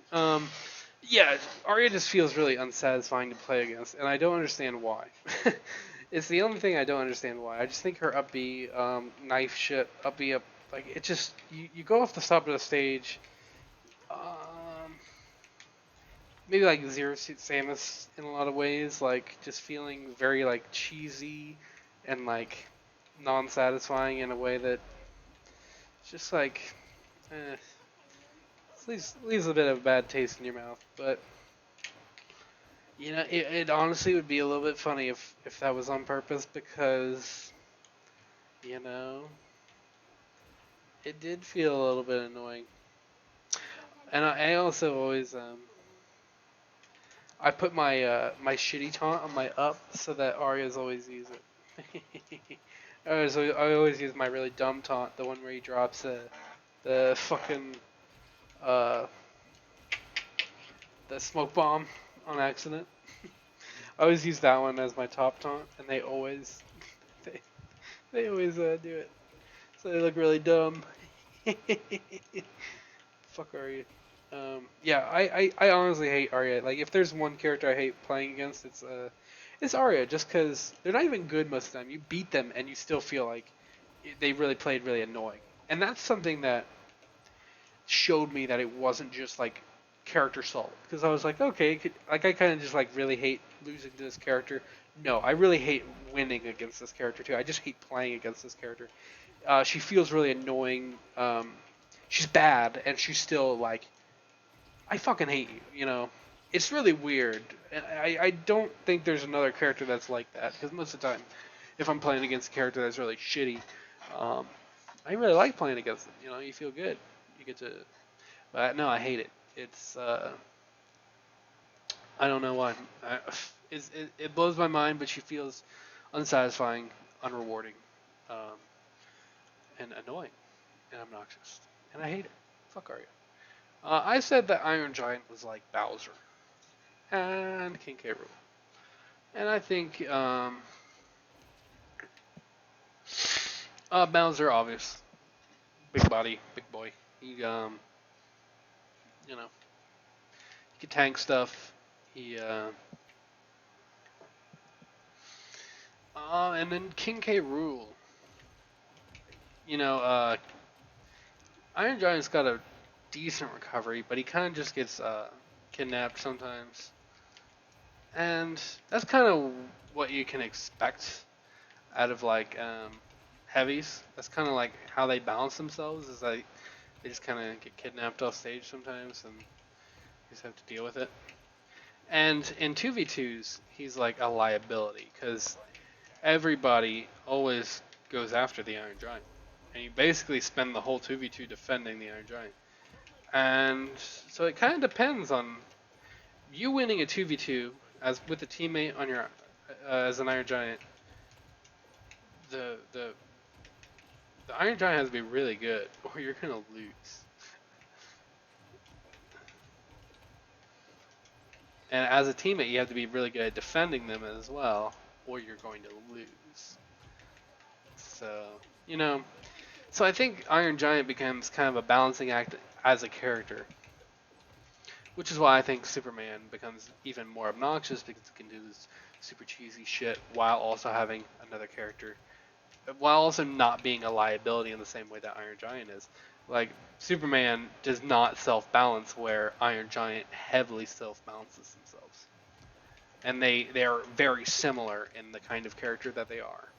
Yeah, Arya just feels really unsatisfying to play against, and I don't understand why. It's the only thing I don't understand why. I just think her up B, knife shit, up B up, like it just you go off the top of the stage. Maybe like Zero Suit Samus in a lot of ways, like just feeling very like cheesy and like non-satisfying in a way that just like eh, leaves a bit of a bad taste in your mouth. But it honestly would be a little bit funny if that was on purpose because you know it did feel a little bit annoying. And I also always I put my shitty taunt on my up so that Arya's always use it. I always use my really dumb taunt, the one where he drops the fucking uh, the smoke bomb on accident. I always use that one as my top taunt, and they, they always do it, so they look really dumb. Fuck Arya. Yeah, I honestly hate Arya. Like, if there's one character I hate playing against, it's Arya. Just because they're not even good most of the time. You beat them, and you still feel like they really played really annoying. And that's something that showed me that it wasn't just like character salt. Because I was like, okay, like I kind of just like really hate losing to this character. No, I really hate winning against this character too. I just hate playing against this character. She feels really annoying. She's bad, and she's still like I fucking hate you, you know? It's really weird. And I don't think there's another character that's like that, because most of the time, if I'm playing against a character that's really shitty, um, I really like playing against them, you know? You feel good. You get to. But no, I hate it. It's. I don't know why. It blows my mind, but she feels unsatisfying, unrewarding, um, and annoying, and obnoxious, and I hate it. Fuck are you? I said that Iron Giant was like Bowser and King K. Rool, and I think Bowser, obvious, big body, big boy. He you know, he can tank stuff. He and then King K. Rool. You know, Iron Giant's got a decent recovery, but he kind of just gets kidnapped sometimes, and that's kind of what you can expect out of like heavies. That's kind of like how they balance themselves. Is like they just kind of get kidnapped off stage sometimes, and you just have to deal with it. And in 2v2s, he's like a liability because everybody always goes after the Iron Giant, and you basically spend the whole 2v2 defending the Iron Giant. And so it kind of depends on you winning a 2v2 as with a teammate on your as an Iron Giant. The the the Iron Giant has to be really good, or you're gonna lose. And as a teammate, you have to be really good at defending them as well, or you're going to lose. So you know, so I think Iron Giant becomes kind of a balancing act as a character, which is why I think Superman becomes even more obnoxious because it can do this super cheesy shit while also having another character, while also not being a liability in the same way that Iron Giant is. Like Superman does not self-balance where Iron Giant heavily self-balances themselves, and they are very similar in the kind of character that they are.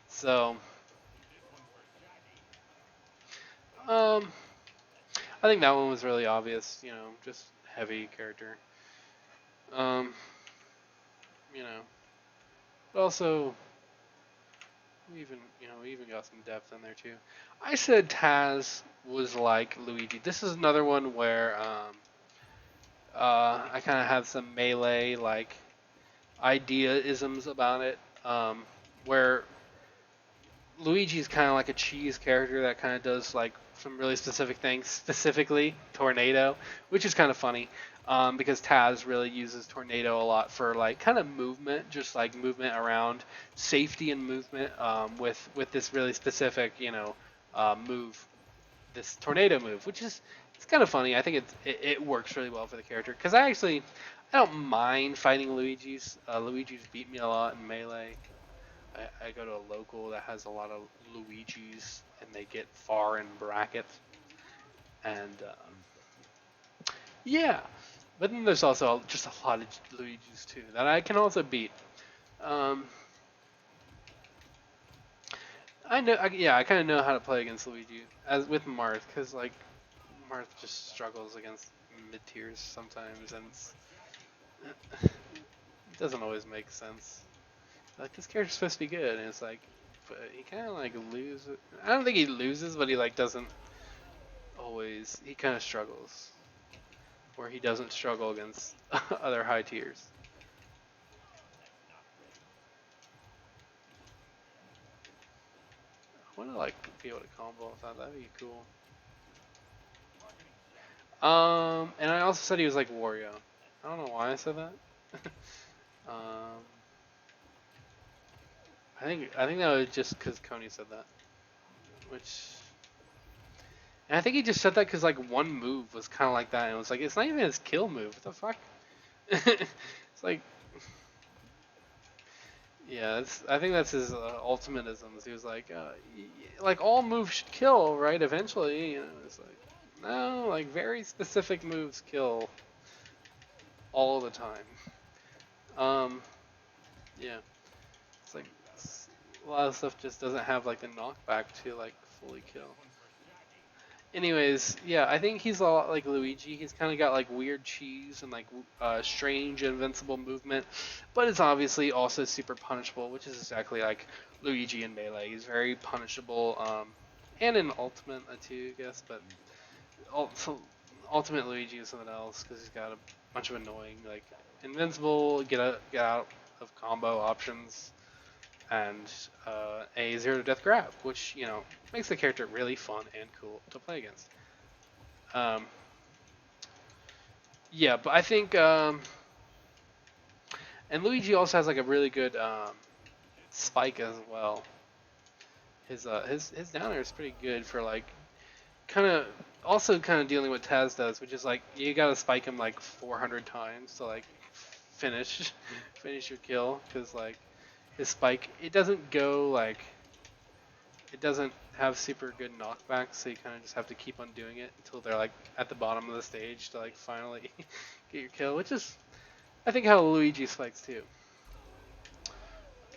So, um, I think that one was really obvious. You know, just heavy character. Um, you know, but also we even got some depth in there too. I said Taz was like Luigi. This is another one where I kind of have some melee like idea-isms about it, where Luigi's kind of like a cheese character that kind of does like some really specific things, specifically Tornado, which is kind of funny. Because Taz really uses Tornado a lot for like kind of movement, just like movement around safety and movement with this really specific, move, this Tornado move, which is it's kind of funny. I think it works really well for the character because I don't mind fighting Luigi's. Luigi's beat me a lot in Melee. I go to a local that has a lot of Luigi's, and they get far in brackets. And yeah, but then there's also just a lot of Luigi's too that I can also beat. Um, I kind of know how to play against Luigi as with Marth, because like Marth just struggles against mid tiers sometimes, and it doesn't always make sense. Like this character's supposed to be good, and it's like, but he kind of like loses. I don't think he loses, but he like doesn't always. He kind of struggles, where he doesn't struggle against other high tiers. I want to like be able to combo with that. That'd be cool. And I also said he was like Wario. I don't know why I said that. um, I think that was just because Coney said that, which. And I think he just said that because like one move was kind of like that, and it was like it's not even his kill move. What the fuck? It's like, yeah, I think that's his ultimatisms. He was like, like all moves should kill, right? Eventually, it's like, no, like very specific moves kill all the time. Um, yeah, it's like a lot of stuff just doesn't have like the knockback to like fully kill. Anyways, yeah, I think he's a lot like Luigi. He's kind of got like weird cheese and like strange invincible movement, but it's obviously also super punishable, which is exactly like Luigi in Melee. He's very punishable, and in Ultimate too, I guess. But ult- Ultimate Luigi is something else because he's got bunch of annoying like invincible, get out of combo options, and a zero to death grab, which makes the character really fun and cool to play against. Um, yeah, but I think and Luigi also has like a really good spike as well. His down air is pretty good for like kind of also kind of dealing with Taz does, which is like you gotta spike him like 400 times to like finish finish your kill, because like his spike it doesn't go like it doesn't have super good knockback, so you kind of just have to keep on doing it until they're like at the bottom of the stage to like finally get your kill, which is I think how Luigi spikes too.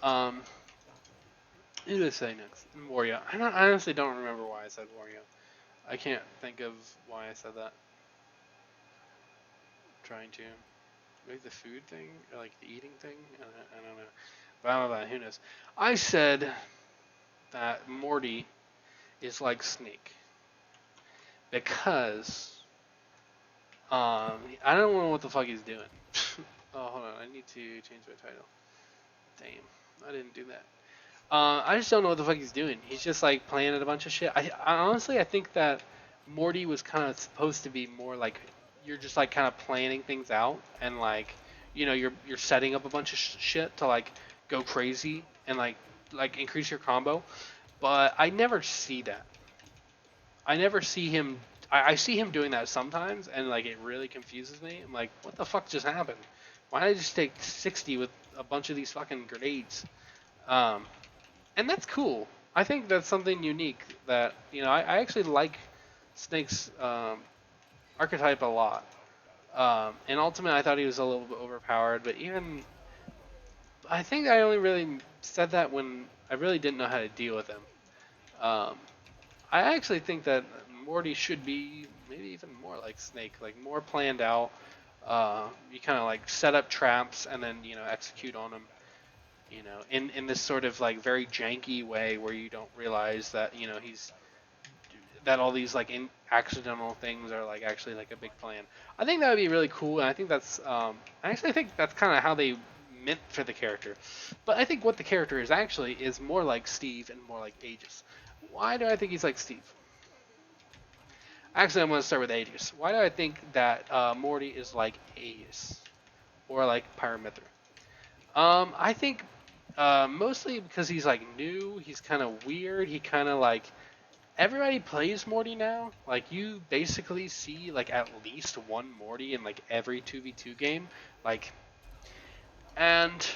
Um, who did I say next? Wario. I honestly don't remember why I said Wario. I can't think of why I said that. I'm trying to. Maybe the food thing? Or like the eating thing? I don't know. But I don't know that. Who knows? I said that Morty is like Snake. Because I don't know what the fuck he's doing. Oh, hold on. I need to change my title. Damn. I didn't do that. I just don't know what the fuck he's doing. He's just like playing at a bunch of shit. I honestly I think that Morty was kind of supposed to be more like you're just like kind of planning things out, and like you're setting up a bunch of shit to like go crazy and like increase your combo. But I never see that. I never see him. I see him doing that sometimes, and like it really confuses me. I'm like, what the fuck just happened? Why did I just take 60 with a bunch of these fucking grenades? Um, and that's cool. I think that's something unique that I actually like Snake's archetype a lot. And ultimately, I thought he was a little bit overpowered, but even I think I only really said that when I really didn't know how to deal with him. Um, I actually think that Morty should be maybe even more like Snake, like more planned out. You kind of like set up traps and then execute on them. In this sort of like very janky way where you don't realize that he's that all these like accidental things are like actually like a big plan. I think that would be really cool, and I think that's I actually think that's kind of how they meant for the character. But I think what the character is actually is more like Steve and more like Aegis. Why do I think he's like Steve? Actually, I'm going to start with Aegis. Why do I think that Morty is like Aegis or like Pyramithra? I think mostly because he's like new. He's kind of weird. He kind of like everybody plays Morty now. Like you basically see like at least one Morty in like every 2v2 game. Like, and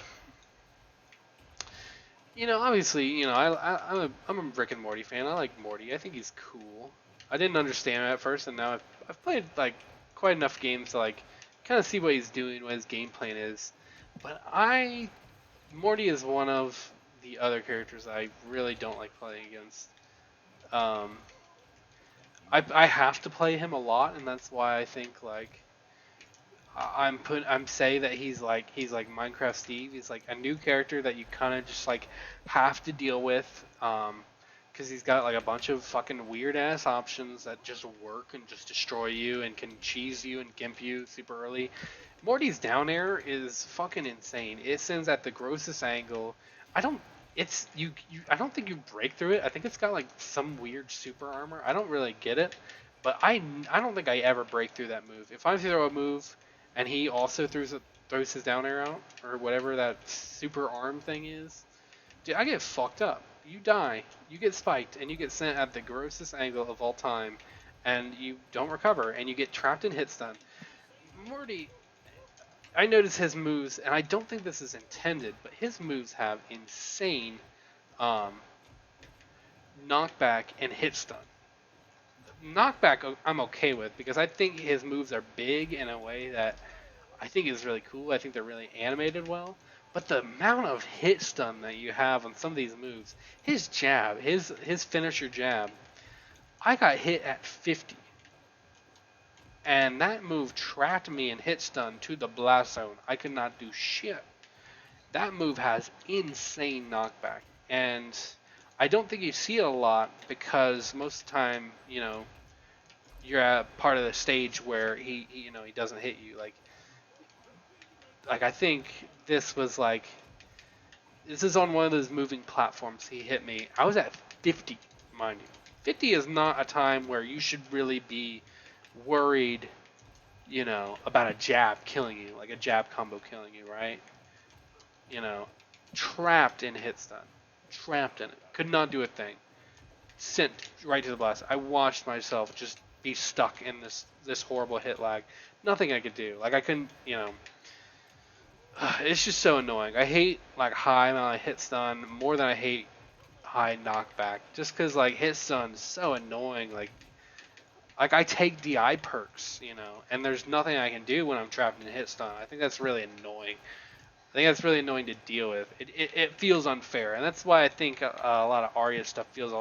obviously, I'm a Rick and Morty fan. I like Morty. I think he's cool. I didn't understand it at first, and now I've played like quite enough games to like kind of see what he's doing, what his game plan is. But Morty is one of the other characters I really don't like playing against. Um, I have to play him a lot, and that's why I think like I'm saying that he's like Minecraft Steve. He's like a new character that you kind of just like have to deal with, because he's got like a bunch of fucking weird ass options that just work and just destroy you and can cheese you and gimp you super early. Morty's down air is fucking insane. It sends at the grossest angle. I don't. It's you. I don't think you break through it. I think it's got like some weird super armor. I don't really get it, but I don't think I ever break through that move. If I throw a move and he also throws his down air out or whatever that super arm thing is, dude, I get fucked up. You die, you get spiked, and you get sent at the grossest angle of all time, and you don't recover, and you get trapped in hit stun. Morty, I notice his moves, and I don't think this is intended, but his moves have insane um, knockback and hit stun. Knockback I'm okay with because I think his moves are big in a way that I think is really cool. I think they're really animated well. But the amount of hit stun that you have on some of these moves, his jab, his finisher jab, I got hit at 50. And that move trapped me in hit stun to the blast zone. I could not do shit. That move has insane knockback. And I don't think you see it a lot because most of the time, you're at part of the stage where he doesn't hit you. Like like I think this was like this is on one of those moving platforms. He hit me. I was at 50, mind you. 50 is not a time where you should really be worried, about a jab killing you, like a jab combo killing you, right? You know, trapped in hit stun, trapped in it, could not do a thing. Sent right to the blast. I watched myself just be stuck in this horrible hit lag. Nothing I could do. Like I couldn't. It's just so annoying. I hate like high amount of hit stun more than I hate high knockback. Just because like hit stun is so annoying. Like I take DI perks, and there's nothing I can do when I'm trapped in hit stun. I think that's really annoying. I think that's really annoying to deal with. It feels unfair, and that's why I think a lot of Arya stuff feels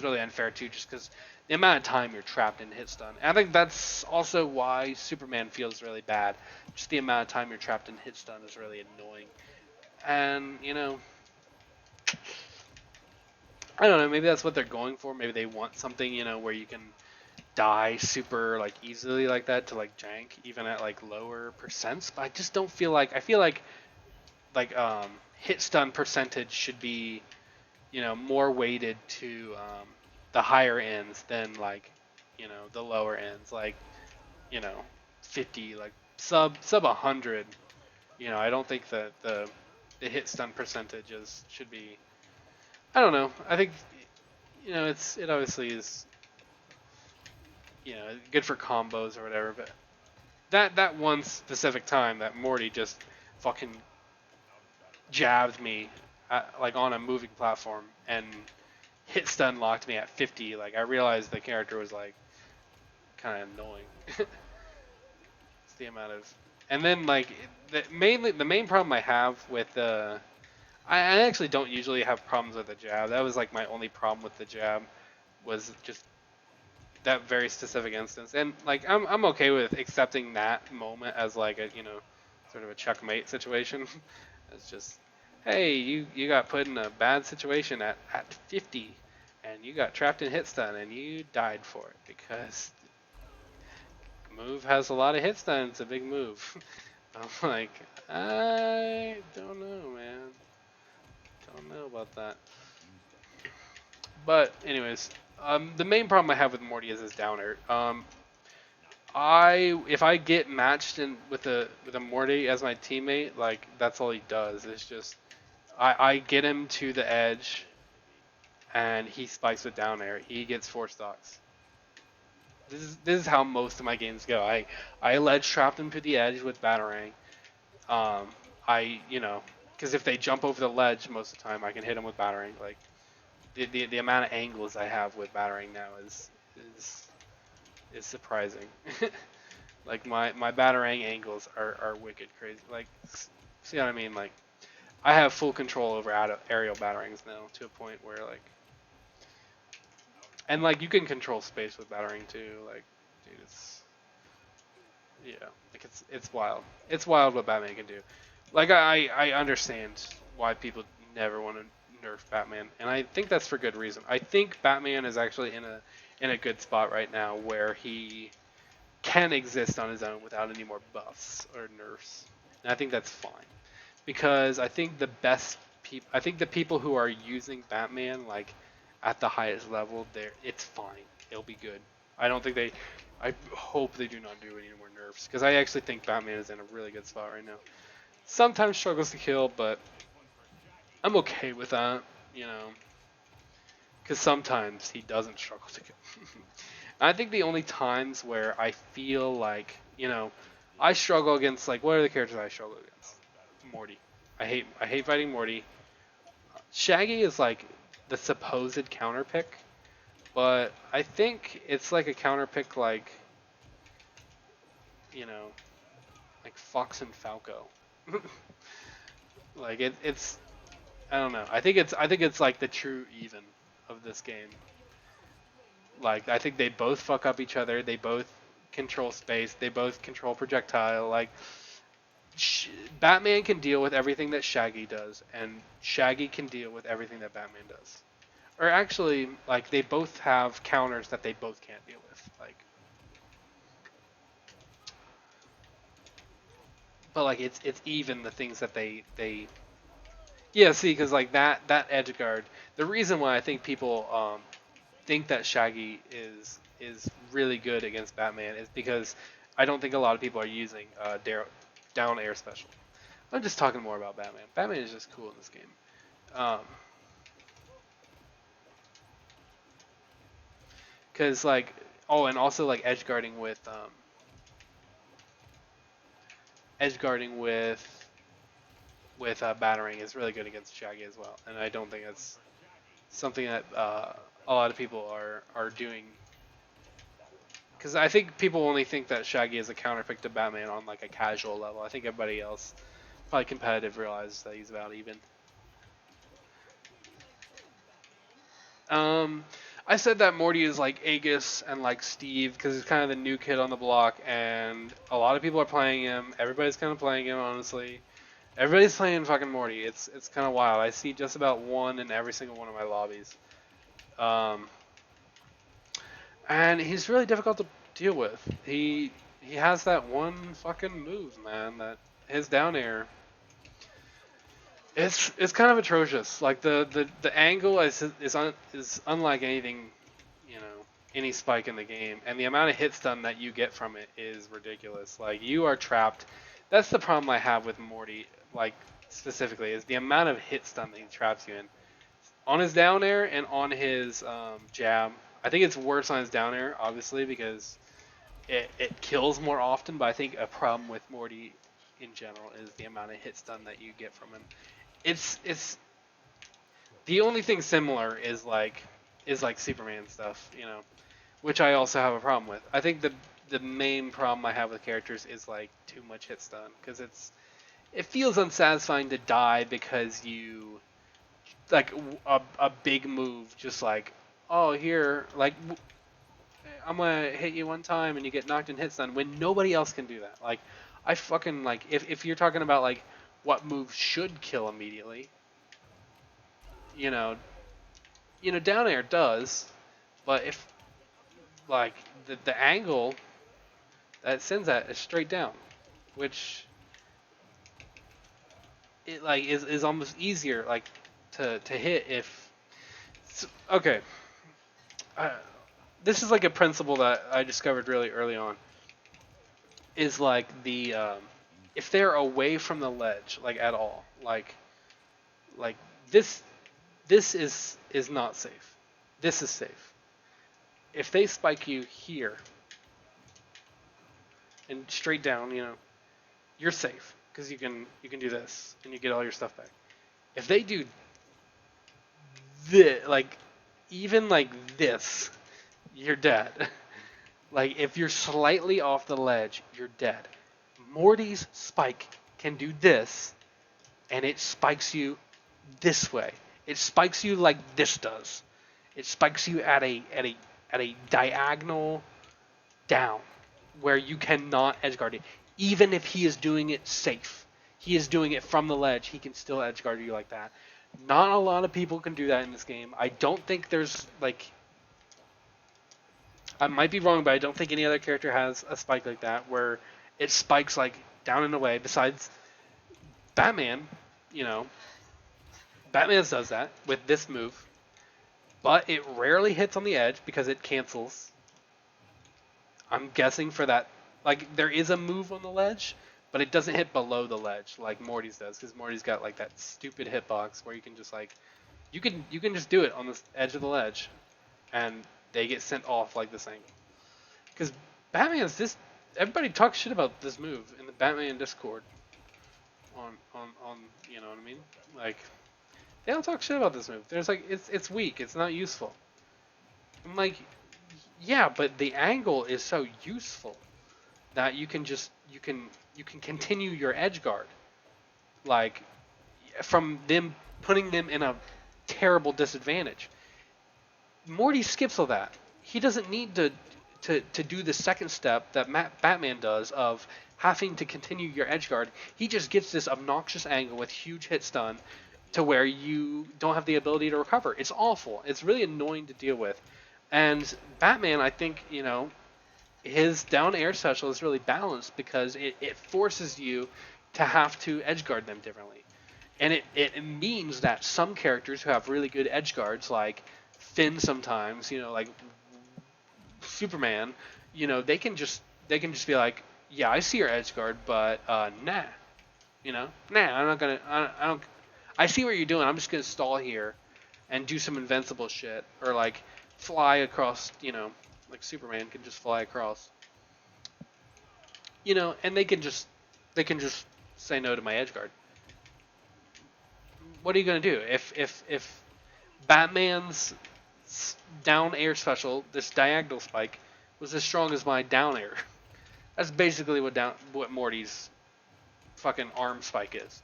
really unfair too, just because the amount of time you're trapped in hit stun. And I think that's also why Superman feels really bad. Just the amount of time you're trapped in hit stun is really annoying. And I don't know. Maybe that's what they're going for. Maybe they want something, where you can die super like easily like that to like jank even at like lower percents. But I just don't feel like. I feel like hit stun percentage should be more weighted to the higher ends than like the lower ends, like you know 50, like sub 100. I don't think that the hit stun percentages should be. I don't know. I think it obviously is good for combos or whatever, but that one specific time that Morty just fucking jabbed me like on a moving platform and hit stun locked me at 50. Like I realized the character was like kind of annoying. It's the amount of, and then like the main problem I have with I actually don't usually have problems with the jab. That was like my only problem with the jab was just that very specific instance. And like I'm okay with accepting that moment as like a sort of a checkmate situation. It's just, hey, you got put in a bad situation at 50, and you got trapped in hit stun, and you died for it because move has a lot of hit stun. It's a big move. I'm like, I don't know, man. Don't know about that. But anyways, the main problem I have with Morty is his downer. If I get matched in with a Morty as my teammate, like that's all he does. It's just I get him to the edge, and he spikes with down air. He gets 4 stocks. This is how most of my games go. I ledge trap them to the edge with Batarang. Um, because if they jump over the ledge most of the time, I can hit them with Batarang. Like the amount of angles I have with Batarang now is is surprising. Like my Batarang angles are wicked crazy. Like see what I mean? Like I have full control over aerial Batarangs now to a point where like. And like you can control space with Batarang too. Like, dude, like it's wild. It's wild what Batman can do. Like I understand why people never want to nerf Batman, and I think that's for good reason. I think Batman is actually in a good spot right now where he can exist on his own without any more buffs or nerfs. And I think that's fine because I think I think the people who are using Batman like at the highest level, it's fine. It'll be good. I don't think I hope they do not do any more nerfs because I actually think Batman is in a really good spot right now. Sometimes struggles to kill, but I'm okay with that, because sometimes he doesn't struggle to kill. I think the only times where I feel like, I struggle against like what are the characters I struggle against? Morty. I hate fighting Morty. Shaggy is like the supposed counter pick, but I think it's like a counter pick like, you know, like Fox and Falco. Like it's I don't know. I think it's like the true even of this game. Like I think they both fuck up each other. They both control space. They both control projectile. Like Batman can deal with everything that Shaggy does, and Shaggy can deal with everything that Batman does. Or actually, like they both have counters that they both can't deal with. Like but like it's even the things that they yeah, see, because like that edge guard, the reason why I think people think that Shaggy is really good against Batman is because I don't think a lot of people are using down air special. I'm just talking more about Batman. Batman is just cool in this game. Cause like and also like edge guarding with battering is really good against Shaggy as well, and I don't think that's something that a lot of people are doing. Because I think people only think that Shaggy is a counterpick to Batman on like a casual level. I think everybody else, probably competitive, realizes that he's about even. Um, I said that Morty is like Aegis and like Steve because he's kind of the new kid on the block, and a lot of people are playing him. Everybody's kind of playing him, honestly. Everybody's playing fucking Morty. It's kind of wild. I see just about one in every single one of my lobbies. Um, and he's really difficult to deal with. He has that one fucking move, man. That his down air. It's kind of atrocious. Like the angle is unlike anything, you know, any spike in the game, and the amount of hit stun that you get from it is ridiculous. Like you are trapped. That's the problem I have with Morty, like specifically, is the amount of hit stun that he traps you in on his down air and on his jab. I think it's worse on his down air, obviously, because it kills more often. But I think a problem with Morty in general is the amount of hit stun that you get from him. It's the only thing similar is like Superman stuff, you know, which I also have a problem with. I think the main problem I have with characters is like too much hit stun because it feels unsatisfying to die because you like a big move just like oh here like I'm gonna hit you one time and you get knocked in hit stun when nobody else can do that. Like I fucking like if you're talking about like what move should kill immediately, you know, down air does, but if like the angle that it sends at is straight down, which it like is almost easier like to hit if okay. Uh, this is like a principle that I discovered really early on. Is like the if they're away from the ledge like at all, like this this is not safe. This is safe. If they spike you here and straight down, you're safe because you can do this and you get all your stuff back. If they do this, like even like this, you're dead. Like if you're slightly off the ledge, you're dead. Morty's spike can do this, and it spikes you this way. It spikes you like this does. It spikes you at a diagonal down where you cannot edgeguard it. Even if he is doing it safe, he is doing it from the ledge. He can still edgeguard you like that. Not a lot of people can do that in this game. I don't think there's like. I might be wrong, but I don't think any other character has a spike like that where it spikes like down and away. Besides Batman, you know, Batman does that with this move, but it rarely hits on the edge because it cancels. I'm guessing for that, like there is a move on the ledge, but it doesn't hit below the ledge like Morty's does, because Morty's got like that stupid hitbox where you can just like, you can just do it on the edge of the ledge, and they get sent off like this angle. Because Batman's this, everybody talks shit about this move in the Batman Discord. On you know what I mean? Like they don't talk shit about this move. There's like it's weak. It's not useful. I'm like, yeah, but the angle is so useful that you can continue your edge guard, like from them putting them in a terrible disadvantage. Morty skips all that. He doesn't need to do the second step that Batman does of having to continue your edge guard. He just gets this obnoxious angle with huge hit stun to where you don't have the ability to recover. It's awful. It's really annoying to deal with. And Batman, I think, his down air special is really balanced because it forces you to have to edgeguard them differently. And it means that some characters who have really good edge guards, like Finn sometimes, like Superman, they can just be like, yeah, I see your edge guard, but nah, nah, I'm not gonna, I don't, I see what you're doing. I'm just gonna stall here and do some invincible shit, or like fly across, like Superman can just fly across, and they can just say no to my edge guard. What are you gonna do if Batman's down air special, this diagonal spike, was as strong as my down air? That's basically what Morty's fucking arm spike is.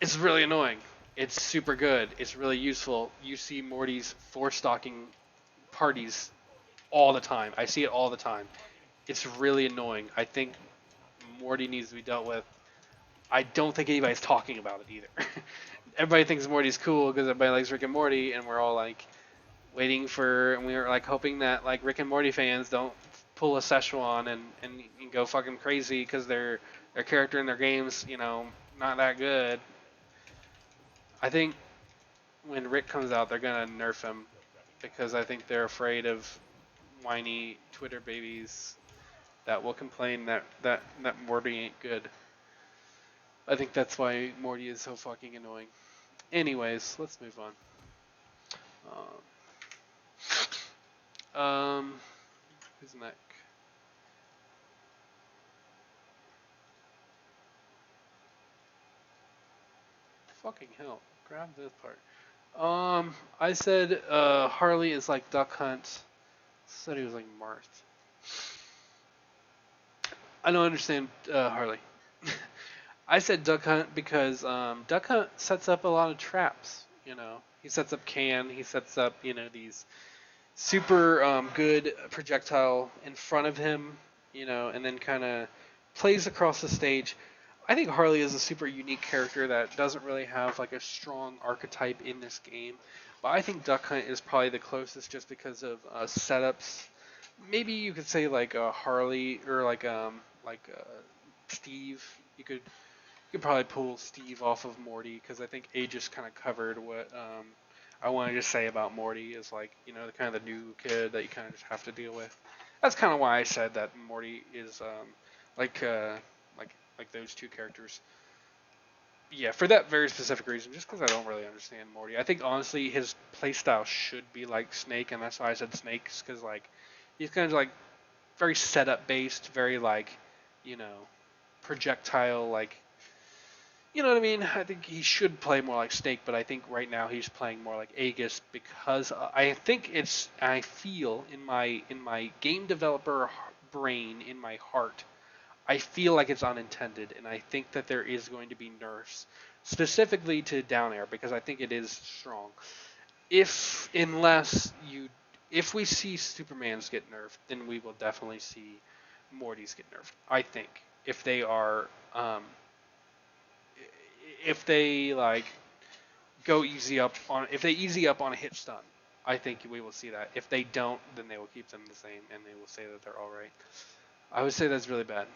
It's really annoying. It's super good. It's really useful. You see Morty's force stalking parties all the time. I see it all the time. It's really annoying. I think Morty needs to be dealt with. I don't think anybody's talking about it either. Everybody thinks Morty's cool because everybody likes Rick and Morty, and we're all like waiting for, and we were like hoping that like Rick and Morty fans don't pull a Szechuan and go fucking crazy because their character in their games, not that good. I think when Rick comes out, they're gonna nerf him because I think they're afraid of whiny Twitter babies that will complain that Morty ain't good. I think that's why Morty is so fucking annoying. Anyways, let's move on. Who's next? Fucking hell. Grab this part. I said Harley is like Duck Hunt. Said he was like Marth. I don't understand Harley. I said Duck Hunt because Duck Hunt sets up a lot of traps. He sets up Can. He sets up these super good projectile in front of him. And then kind of plays across the stage. I think Harley is a super unique character that doesn't really have like a strong archetype in this game. But I think Duck Hunt is probably the closest just because of setups. Maybe you could say like Harley or like Steve. You could probably pull Steve off of Morty because I think A just kind of covered what I wanted to say about Morty is like the kind of the new kid that you kind of just have to deal with. That's kind of why I said that Morty is like uh, like those two characters. Yeah, for that very specific reason, just because I don't really understand Morty. I think honestly his playstyle should be like Snake, and that's why I said Snakes, because like he's kind of like very setup based, very like you know projectile like you know what I mean. I think he should play more like Snake, but I think right now he's playing more like Aegis because I feel in my game developer brain, in my heart, I feel like it's unintended, and I think that there is going to be nerfs specifically to down air because I think it is strong. If unless you if we see Superman's get nerfed, then we will definitely see Morty's get nerfed. I think if they are if they like go easy up on if they easy up on a hit stun, I think we will see that. If they don't, then they will keep them the same and they will say that they're all right. I would say that's really bad.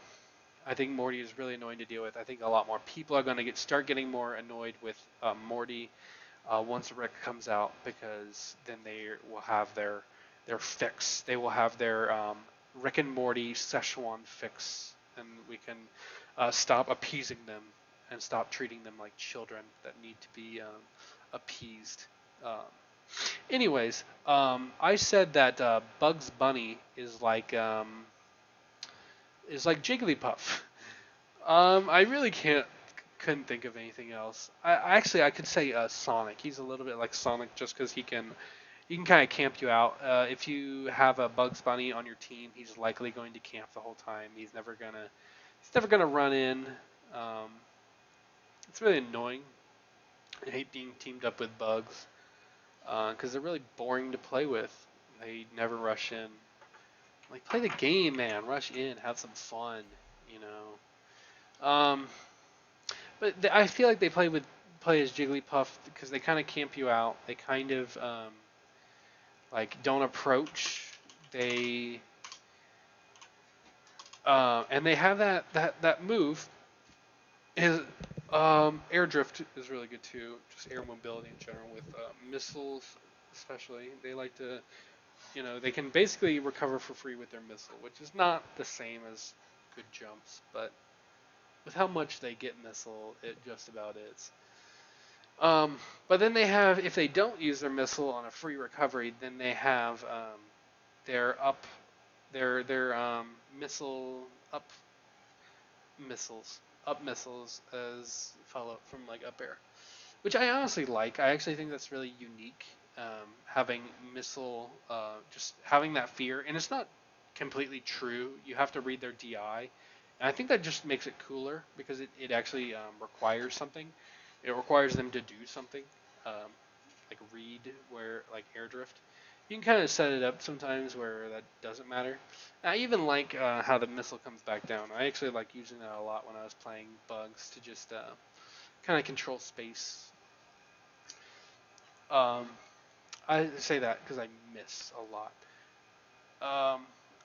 I think Morty is really annoying to deal with. I think a lot more people are going to start getting more annoyed with Morty once Rick comes out because then they will have their fix. They will have their Rick and Morty Szechuan fix, and we can stop appeasing them and stop treating them like children that need to be appeased. I said that Bugs Bunny is like Jigglypuff. I really couldn't think of anything else. I could say Sonic. He's a little bit like Sonic just because he can kind of camp you out. If you have a Bugs Bunny on your team, he's likely going to camp the whole time. He's never gonna run in. Um, it's really annoying. I hate being teamed up with Bugs because they're really boring to play with. They never rush in. Like play the game, man. Rush in, have some fun. You know. But I feel like they play as Jigglypuff because they kind of camp you out. They kind of like don't approach. They and they have that move His air drift is really good too. Just air mobility in general with missiles, especially. They like to, they can basically recover for free with their missile, which is not the same as good jumps, but with how much they get missile, it just about is. But then they have, if they don't use their missile on a free recovery, then they have their up, their missile up missiles, up missiles as follow from like up air, which I honestly like. I actually think that's really unique. Having missile, just having that fear, and it's not completely true. You have to read their DI, and I think that just makes it cooler because it actually requires something. It requires them to do something, um, like read where like air drift. You can kind of set it up sometimes where that doesn't matter. I even like how the missile comes back down. I actually like using that a lot when I was playing bugs to just kind of control space. Um, I say that because I miss a lot.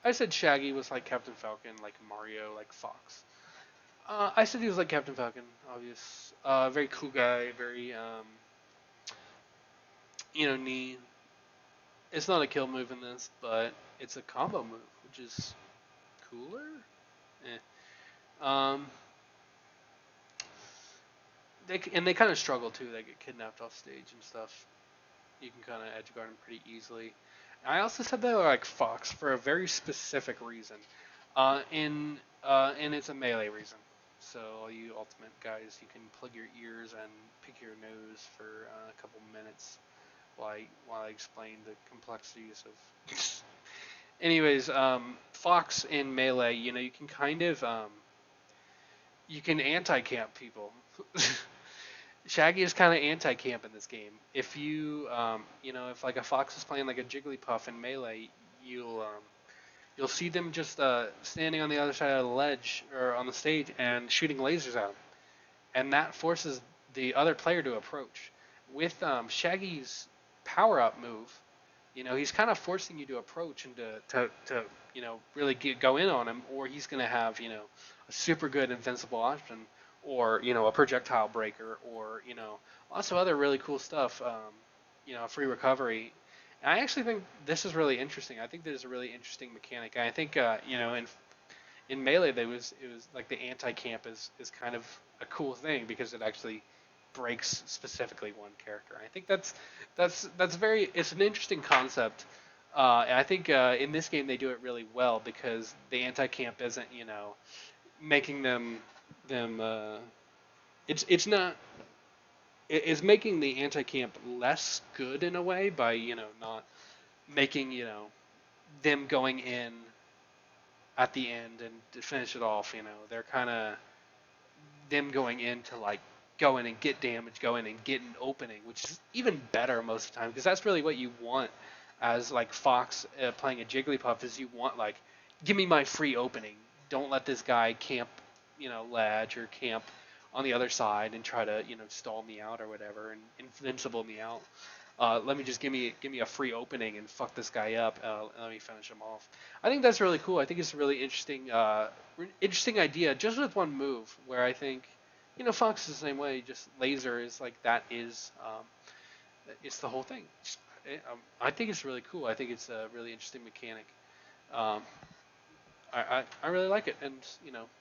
I said Shaggy was like Captain Falcon, like Mario, like Fox. I said he was like Captain Falcon, obvious. Very cool guy, very neat. It's not a kill move in this, but it's a combo move, which is cooler. Eh. Um, they kind of struggle too. They get kidnapped off stage and stuff. You can kind of edge guard them pretty easily. I also said they were like Fox for a very specific reason, and it's a melee reason. So all you ultimate guys, you can plug your ears and pick your nose for a couple minutes while I explain the complexities of. Anyways, Fox in melee, you can kind of you can anti-camp people. Shaggy is kind of anti-camp in this game. If if like a fox is playing like a Jigglypuff in melee, you'll see them just standing on the other side of the ledge or on the stage and shooting lasers at them, and that forces the other player to approach. With Shaggy's power-up move, he's kind of forcing you to approach and to really go in on him, or he's going to have, a super good invincible option, or, a projectile breaker, or, lots of other really cool stuff, free recovery. And I actually think this is really interesting. I think there's a really interesting mechanic. And I think, in Melee, it was like the anti-camp is kind of a cool thing because it actually breaks specifically one character. I think that's very it's an interesting concept. And I think in this game they do it really well because the anti-camp isn't making them it's not it's making the anti-camp less good in a way by not making them going in at the end and to finish it off. They're kind of them going in to like go in and get damage, go in and get an opening, which is even better most of the time because that's really what you want as like Fox playing a Jigglypuff is you want like give me my free opening. Don't let this guy camp, ledge or camp on the other side and try to stall me out or whatever and invincible me out. Let me just give me a free opening and fuck this guy up. Let me finish him off. I think that's really cool. I think it's a really interesting idea just with one move. Where I think, Fox is the same way. Just laser is like that is, it's the whole thing. I think it's really cool. I think it's a really interesting mechanic. Um, I really like it, and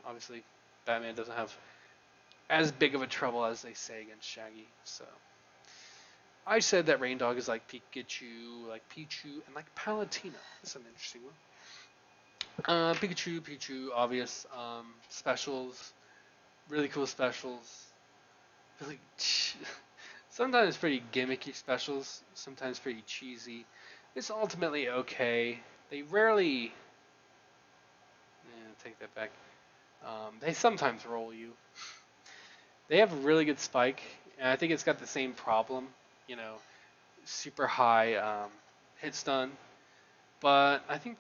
obviously, Batman doesn't have as big of a trouble as they say against Shaggy. So. I said that Rain Dog is like Pikachu, like Pichu, and like Palutena. That's an interesting one. Pichu, obvious. Specials, really cool specials. Really, sometimes pretty gimmicky specials. Sometimes pretty cheesy. It's ultimately okay. They rarely. Take that back. They sometimes roll you. They have a really good spike, and I think it's got the same problem. You know, super high hit stun, but I think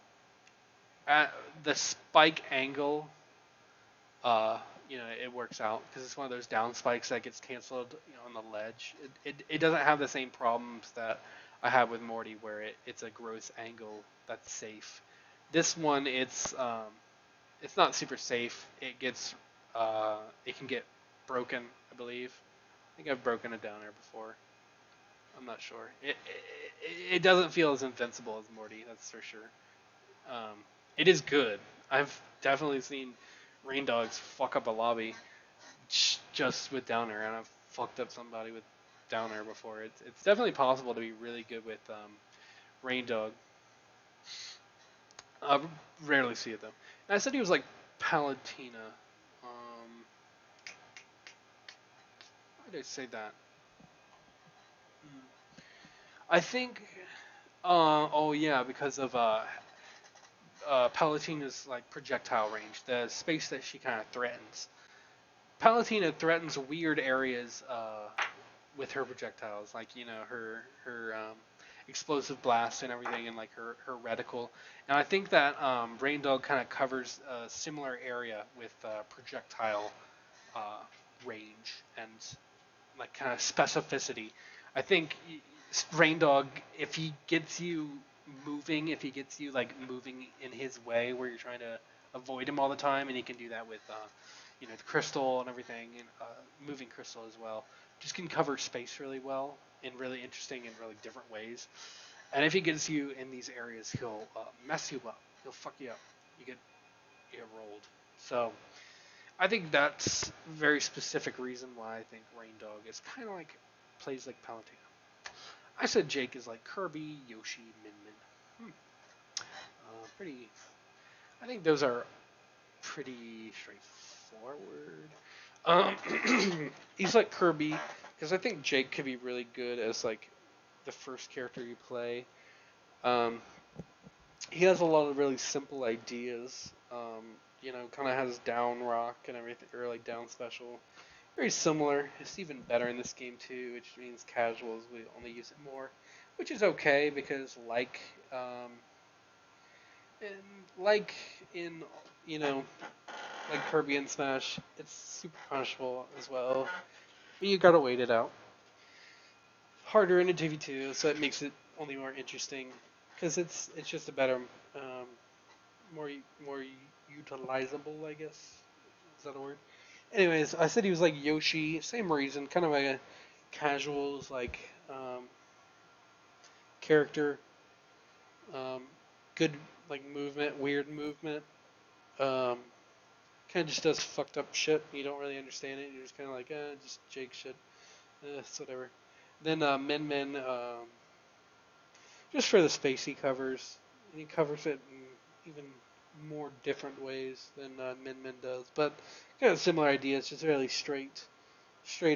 at the spike angle, uh, it works out because it's one of those down spikes that gets canceled, on the ledge. It doesn't have the same problems that I have with Morty, where it's a gross angle that's safe. This one, it's not super safe. It can get broken, I believe. I think I've broken a downer before. I'm not sure. It doesn't feel as invincible as Morty, that's for sure. Um, it is good. I've definitely seen rain dogs fuck up a lobby just with downer, and I've fucked up somebody with downer before. It's definitely possible to be really good with rain dog. I rarely see it though. And I said he was like Palatina. Why did I say that? I think. Oh yeah, because of Palatina's like projectile range, the space that she kind of threatens. Palatina threatens weird areas with her projectiles, like her explosive blast and everything, and like her reticle. And I think that Rain Dog kind of covers a similar area with projectile uh, range and like kind of specificity. I think Rain Dog, if he gets you moving, if he gets you like moving in his way where you're trying to avoid him all the time, and he can do that with the crystal and everything, and moving crystal as well. Just can cover space really well in really interesting and really different ways. And if he gets you in these areas, he'll mess you up. He'll fuck you up. You get rolled. So I think that's a very specific reason why I think Rain Dog is kind of like plays like Palutena. I said Jake is like Kirby, Yoshi, Min Min. Pretty. I think those are pretty straightforward. He's like Kirby because I think Jake could be really good as like the first character you play. Um, he has a lot of really simple ideas. Kind of has down rock and everything, or like down special. Very similar. It's even better in this game too, which means casuals we only use it more, which is okay because in, like in you know like Kirby and Smash, it's super punishable as well. But you gotta wait it out. Harder in a 2v2, so it makes it only more interesting because it's just a better, um, more more utilizable, I guess. Is that a word? Anyways, I said he was like Yoshi. Same reason, kind of like a casuals like character. Um, good like movement, weird movement. Um, kind of just does fucked up shit. You don't really understand it. You're just kind of like, just Jake shit. It's whatever. Then Min Min, just for the space he covers, and he covers it in even more different ways than Min Min does. But kind of similar ideas, just really straight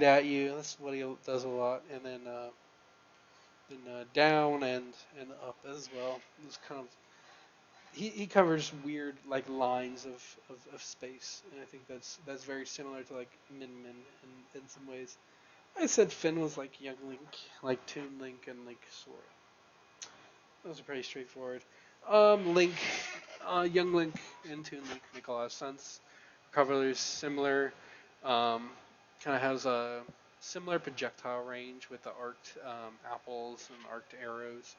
at you. That's what he does a lot. And then down and up as well. It's kind of he covers weird like lines of space, and I think that's very similar to like Min Min in some ways. I said Finn was like Young Link, like Toon Link, and like Sora. Those are pretty straightforward. Link, Young Link, and Toon Link make a lot of sense. Recovery is similar. Um, kind of has a similar projectile range with the arced apples and arced arrows.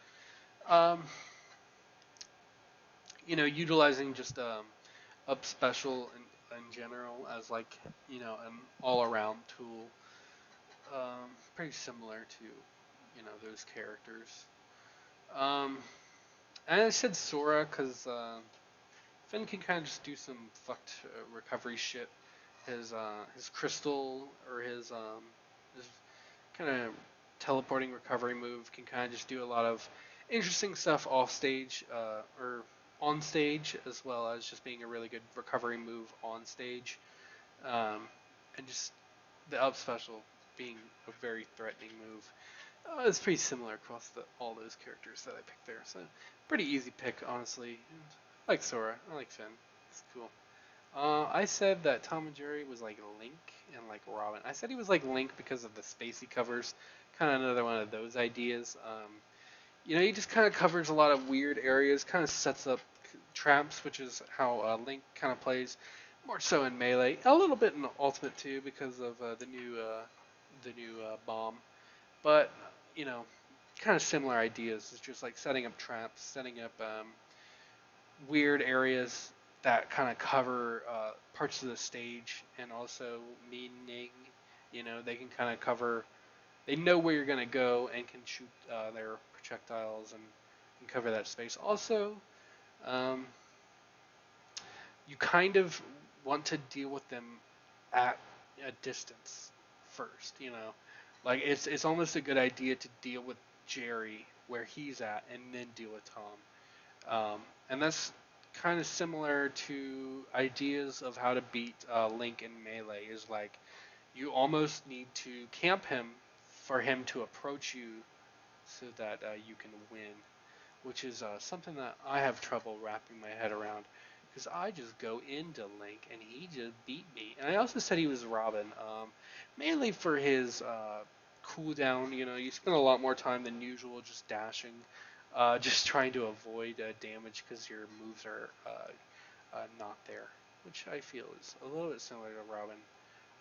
Um, utilizing just up special in general as like an all around tool. Pretty similar to those characters. Um, and I said Sora because Finn can kind of just do some fucked recovery shit. His crystal or his kind of teleporting recovery move can kind of just do a lot of interesting stuff off stage or on stage, as well as just being a really good recovery move on stage, um, and just the up special being a very threatening move. It's pretty similar across all those characters that I picked there, so pretty easy pick, honestly. And I like Sora, I like Finn. It's cool. I said that Tom and Jerry was like Link and like Robin. I said he was like Link because of the space he covers. Kind of another one of those ideas. He just kind of covers a lot of weird areas. Kind of sets up traps, which is how Link kind of plays. More so in Melee, a little bit in Ultimate too because of the new bomb. But you know, kind of similar ideas. It's just like setting up traps, setting up weird areas that kind of cover parts of the stage and also meaning. You know, they can kind of cover. They know where you're gonna go and can shoot their projectiles and cover that space. Also, um, you kind of want to deal with them at a distance first. You know, like it's almost a good idea to deal with Jerry where he's at and then deal with Tom. And that's kind of similar to ideas of how to beat Link in Melee. Is like you almost need to camp him for him to approach you so that you can win, which is something that I have trouble wrapping my head around because I just go into Link and he just beat me. And I also said he was Robin, mainly for his cooldown. You know, you spend a lot more time than usual just dashing, just trying to avoid damage because your moves are not there, which I feel is a little bit similar to Robin.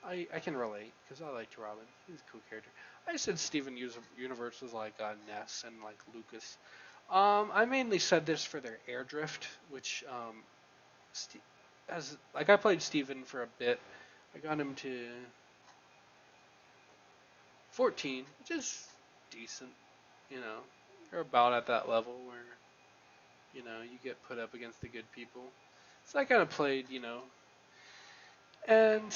I can relate because I liked Robin. He's a cool character. I said Steven Universe was like Ness and like Lucas. I mainly said this for their air drift, which as like I played Steven for a bit. I got him to 14, which is decent. You know, they're about at that level where you get put up against the good people. So I kind of played, and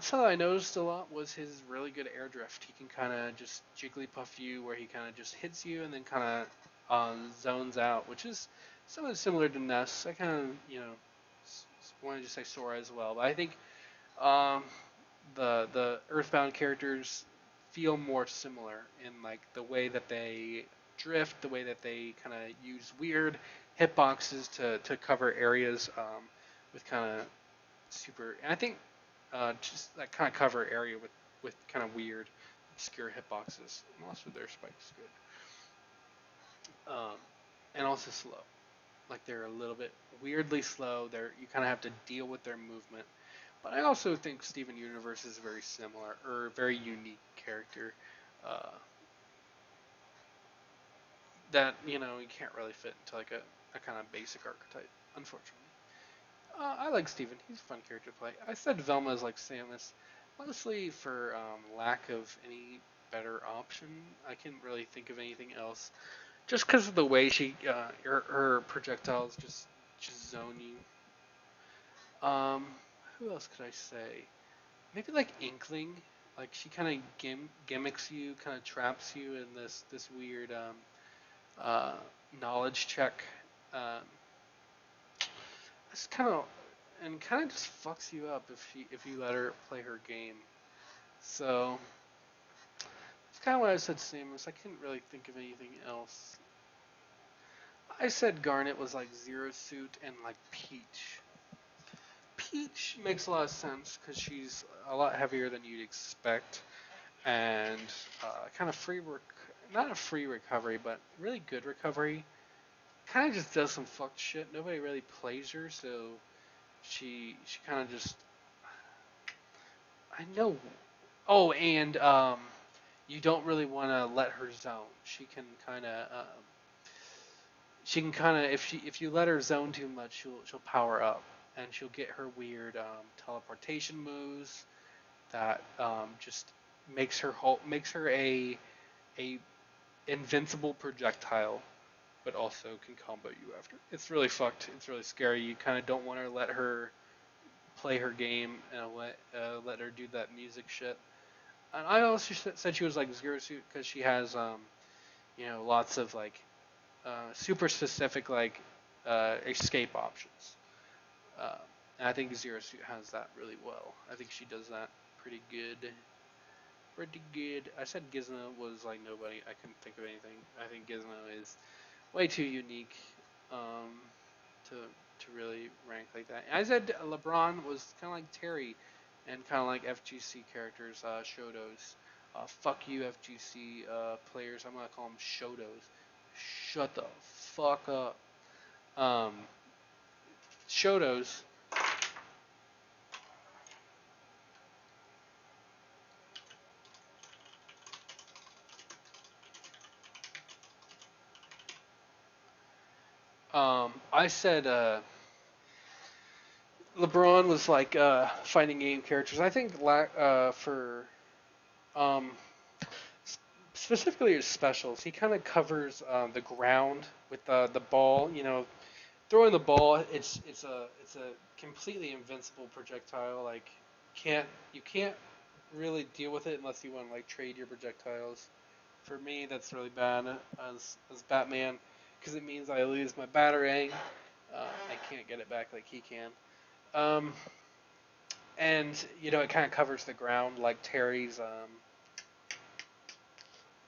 something I noticed a lot was his really good air drift. He can kind of just Jigglypuff you, where he kind of just hits you and then kind of zones out, which is somewhat similar to Ness. I kind of, wanted to say Sora as well, but I think um, the Earthbound characters feel more similar in like the way that they drift, the way that they kind of use weird hitboxes to cover areas with kind of super. And I think just that kind of cover area with kind of weird, obscure hitboxes. And also their spikes good. And also slow. Like they're a little bit weirdly slow. You kind of have to deal with their movement. But I also think Steven Universe is very similar or very unique character that you can't really fit into like a kind of basic archetype, unfortunately. I like Steven. He's a fun character to play. I said Velma is like Samus, mostly for lack of any better option. I can't really think of anything else. Just because of the way her projectiles just zone you. Who else could I say? Maybe like Inkling. Like she kind of gimmicks you, kind of traps you in this weird uh, knowledge check. Um, it's kind of and kind of just fucks you up if you let her play her game. So it's kind of why I said Samus. I couldn't really think of anything else. I said Garnet was like Zero Suit and like Peach. Peach makes a lot of sense because she's a lot heavier than you'd expect, and kind of not a free recovery, but really good recovery. Kind of just does some fucked shit. Nobody really plays her, so she kind of just I know. Oh, and you don't really want to let her zone. She can kind of if you let her zone too much, she'll power up and she'll get her weird teleportation moves that just makes her a invincible projectile, but also can combo you after. It's really fucked. It's really scary. You kind of don't want to let her play her game and let her do that music shit. And I also said she was like Zero Suit because she has lots of like super specific like escape options. Uh, and I think Zero Suit has that really well. I think she does that pretty good. Pretty good. I said Gizmo was like nobody. I couldn't think of anything. I think Gizmo is way too unique um, to really rank like that. And I said LeBron was kind of like Terry, and kind of like FGC characters, Shotos. Fuck you, FGC players. I'm gonna call them Shotos. Shut the fuck up. Um, Shotos. I said LeBron was like fighting game characters. I think for um, specifically his specials, he kind of covers the ground with the ball. You know, throwing the ball, it's a completely invincible projectile. Like you can't really deal with it unless you want to like trade your projectiles. For me, that's really bad as Batman because it means I lose my batarang. I can't get it back like he can. Um, and you know, it kind of covers the ground like Terry's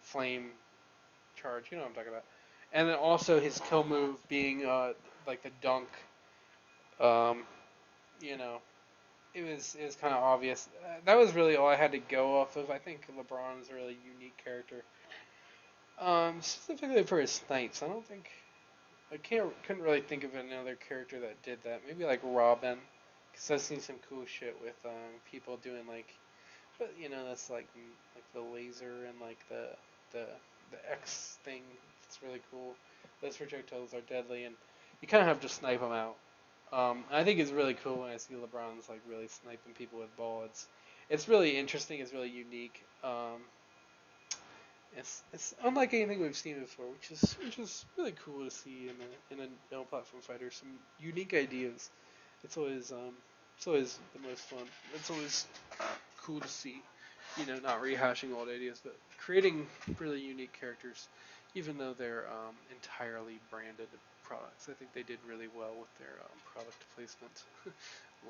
flame charge. You know what I'm talking about. And then also his kill move being like the dunk. Um, you know, it was kind of obvious. That was really all I had to go off of. I think LeBron is a really unique character. Specifically for his snipes, I don't think couldn't really think of another character that did that. Maybe like Robin, because I've seen some cool shit with people doing like, but you know that's like the laser and like the the X thing. It's really cool. Those projectiles are deadly, and you kind of have to snipe them out. I think it's really cool when I see LeBron's like really sniping people with ball. It's really interesting. It's really unique. It's unlike anything we've seen before, which is really cool to see in a no platform fighter. Some unique ideas. It's always it's always the most fun. It's always cool to see. You know, not rehashing old ideas, but creating really unique characters, even though they're entirely branded products. I think they did really well with their product placement.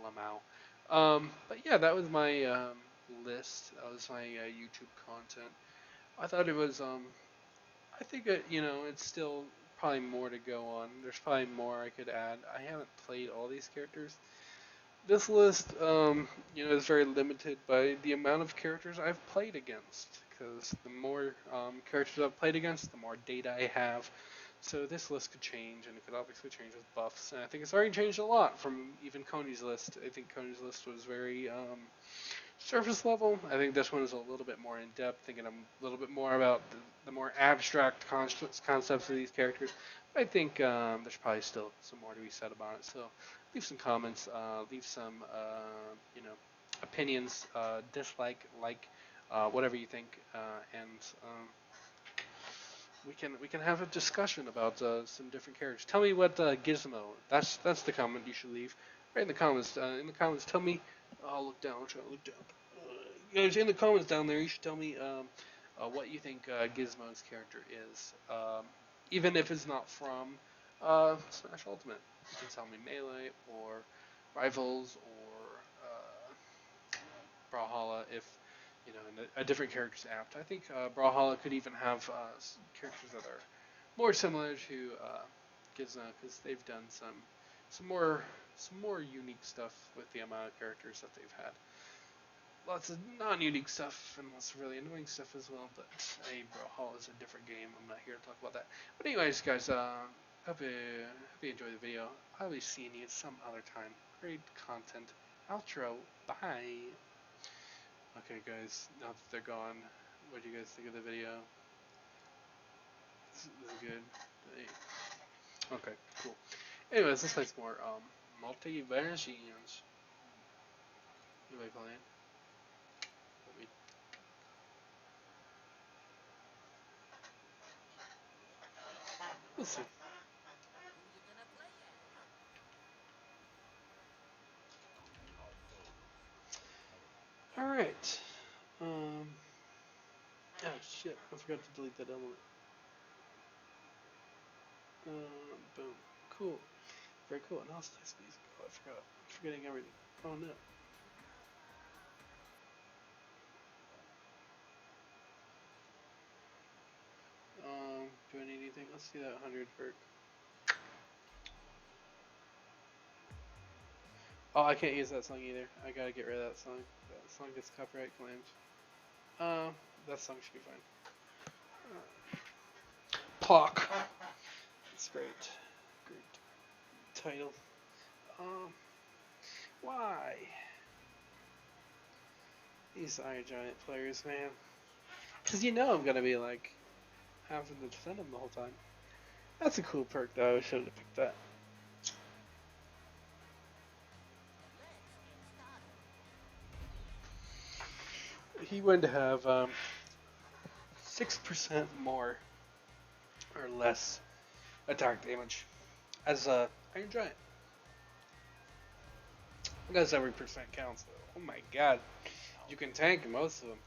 Lamau. But yeah, that was my list. That was my YouTube content. I thought it was I think you know it's still probably more to go on. There's probably more I could add. I haven't played all these characters. This list, you know, is very limited by the amount of characters I've played against. Because the more characters I've played against, the more data I have. So this list could change, and it could obviously change with buffs. And I think it's already changed a lot from even Coney's list. I think Coney's list was very surface level. I think this one is a little bit more in depth, thinking a little bit more about the more abstract concepts of these characters. But I think there's probably still some more to be said about it. So leave some comments, leave some you know opinions, dislike, like, whatever you think, and we can have a discussion about some different characters. Tell me what Gizmo. That's the comment you should leave. Right in the comments. In the comments, tell me. I'll look down. I'll try to look down. Guys, in the comments down there, you should tell me what you think Gizmo's character is. Even if it's not from Smash Ultimate, you can tell me Melee or Rivals or Brawlhalla if you know in a different character's apt. I think Brawlhalla could even have characters that are more similar to Gizmo because they've done some more unique stuff with the amount of characters that they've had. Lots of non-unique stuff and lots of really annoying stuff as well. But hey, Brawlhalla is a different game. I'm not here to talk about that. But anyways, guys, hope you enjoyed the video. I'll be seeing you some other time. Great content. Outro. Bye. Okay, guys. Now that they're gone, what do you guys think of the video? This is good. Okay, cool. Anyways, let's play some more Multiversus. Anybody playing? Let me. We'll see. All right. Um. Oh shit! I forgot to delete that element. Boom. Cool. Very cool. And also nice music. Oh, I forgot. I'm forgetting everything. Oh no. Do I need anything? Let's see that 100 perk. Oh, I can't use that song either. I gotta get rid of that song. That song gets copyright claimed. Uh, that song should be fine. Pock. That's great. Great title. Um, why? These Iron Giant players, man. Because you know I'm gonna be like having to defend them the whole time. That's a cool perk though. I should have picked that. he went to have 6% more or less attack damage as Iron Giant. I guess every percent counts though. Oh my god, you can tank most of them.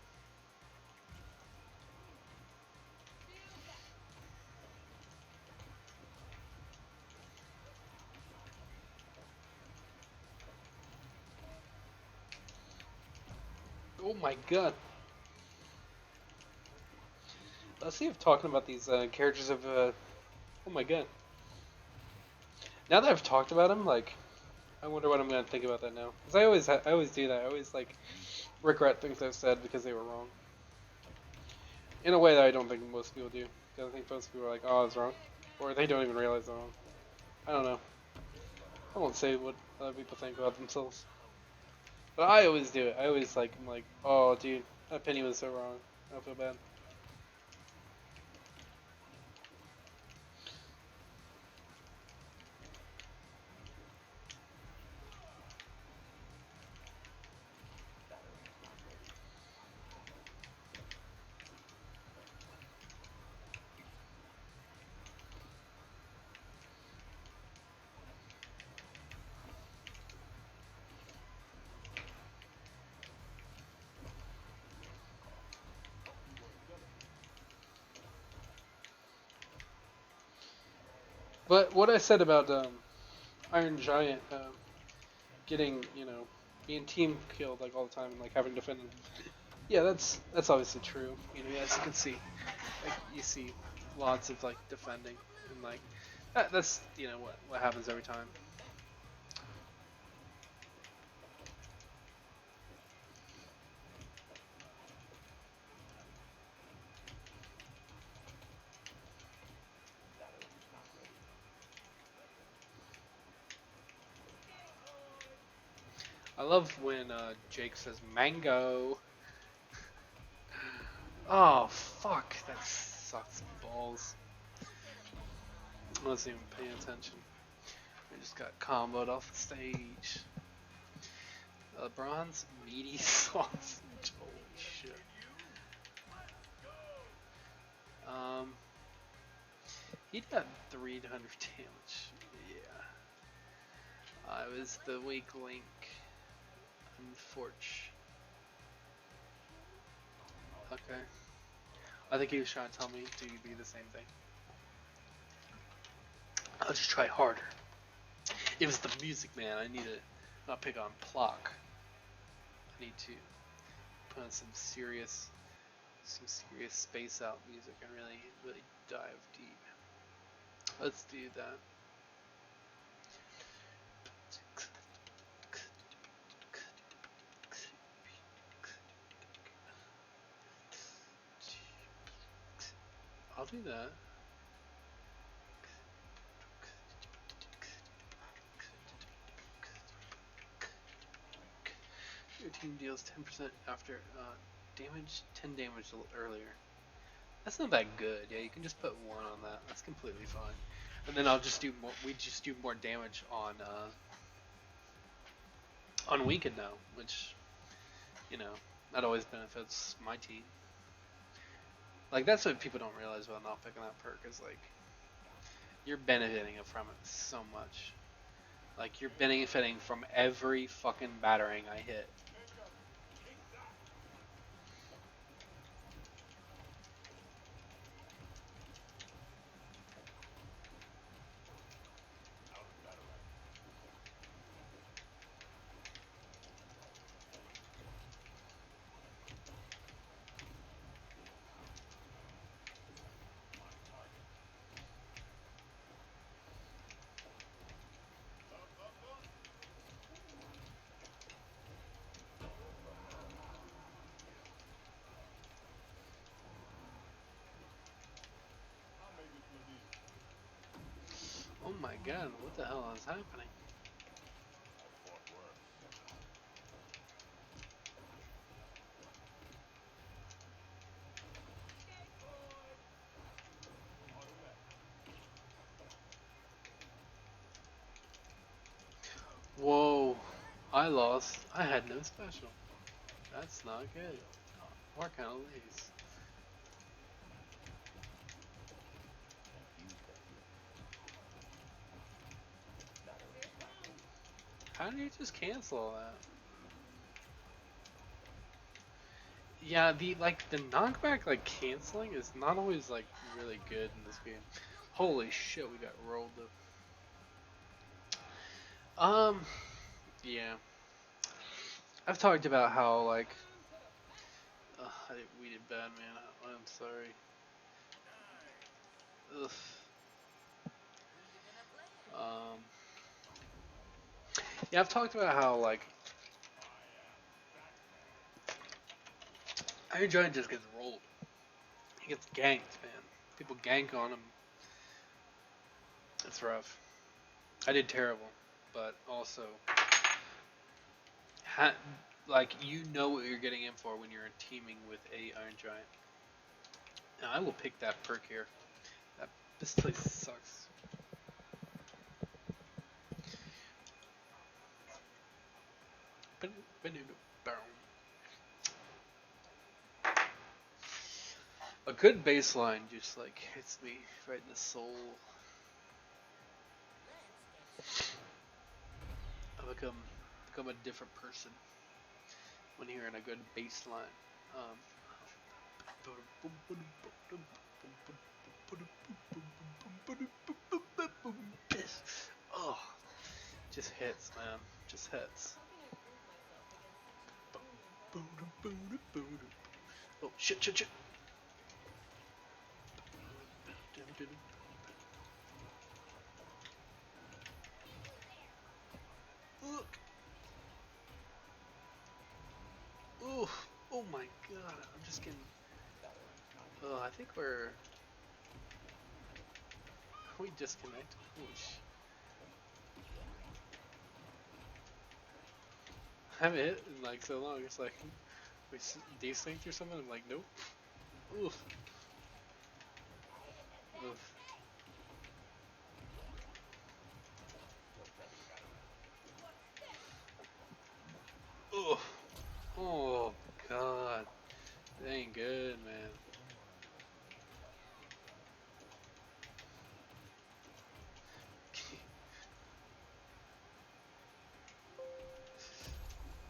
Oh my god. Let's see if talking about these characters of oh my god. Now that I've talked about them, like, I wonder what I'm gonna think about that now. Cause I always do that. I always like regret things I've said because they were wrong. In a way that I don't think most people do. Because I think most people are like, oh, I was wrong, or they don't even realize they're wrong. I don't know. I won't say what other people think about themselves. But I always do it. I always like, I'm like, oh, dude, that penny was so wrong. I feel bad. But what I said about Iron Giant getting, being team killed like all the time and like having defended, yeah, that's obviously true. As you can see, like you see lots of like defending and like that's what happens every time. I love when Jake says mango. Oh fuck, that sucks balls. I wasn't even paying attention. I just got comboed off the stage. Bronze meaty sausage. Holy shit. He got 300 damage. Yeah. I was the weak link. Unfortunate. Okay. I think he was trying to tell me to be the same thing. I'll just try harder. It was the music, man. I need to not pick on Plock. I need to put on some serious space out music and really dive deep. Let's do that. I'll do that. Your team deals 10% after damage, 10 damage earlier. That's not that good. Yeah, you can just put 1 on that. That's completely fine. And then I'll just do more. We just do more damage on weakened now, which that always benefits my team. Like that's what people don't realize about not picking that perk is like you're benefiting from it so much. Like you're benefiting from every fucking battering I hit. Oh my god, what the hell is happening? Whoa, I lost. I had no special. That's not good. Or kind of lays. How do you just cancel all that? Yeah, the knockback canceling is not always really good in this game. Holy shit, we got rolled up. Yeah. I've talked about how we did bad, man. I'm sorry. Ugh. Um. Yeah, I've talked about how Iron Giant just gets rolled. He gets ganked, man. People gank on him. It's rough. I did terrible, but also, ha- you know what you're getting in for when you're teaming with a Iron Giant. Now, I will pick that perk here. This place sucks. A good baseline just hits me right in the soul. I become a different person when hearing a good baseline. Um, oh, just hits, man. Just hits. Oh shit, shit, shit. Look. Oh, oh my god. I'm just getting. Oh, I think we disconnected. Holy shit. I haven't hit in so long. It's like we desynced or something. I'm like, nope. Oof. Oof. Oof. Oh god. That ain't good, man.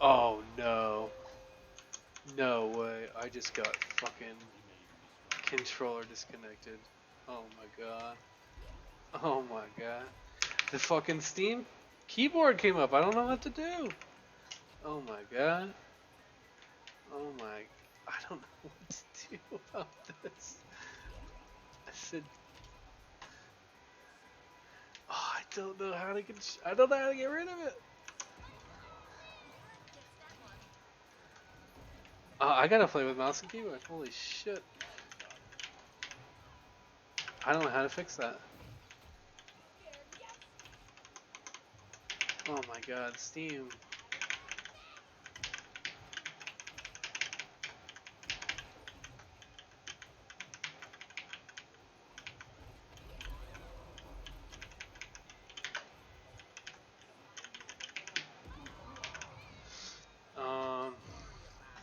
Oh no. No way. I just got fucking controller disconnected. Oh my god. Oh my god. The fucking Steam keyboard came up. I don't know what to do. Oh my god. Oh my. I don't know what to do about this. I said, oh, I don't know how to get. I don't know how to get rid of it. I gotta play with mouse and keyboard. Holy shit. I don't know how to fix that. Oh my god, Steam.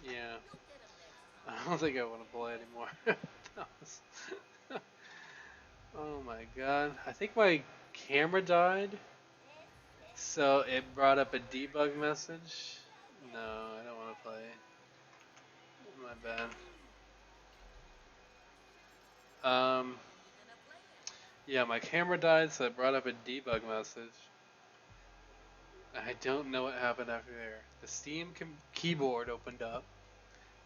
Yeah. I don't think I want to play anymore. Oh my god. I think my camera died, so it brought up a debug message. No, I don't want to play. My bad. Yeah, my camera died, so it brought up a debug message. I don't know what happened after there. The Steam keyboard opened up,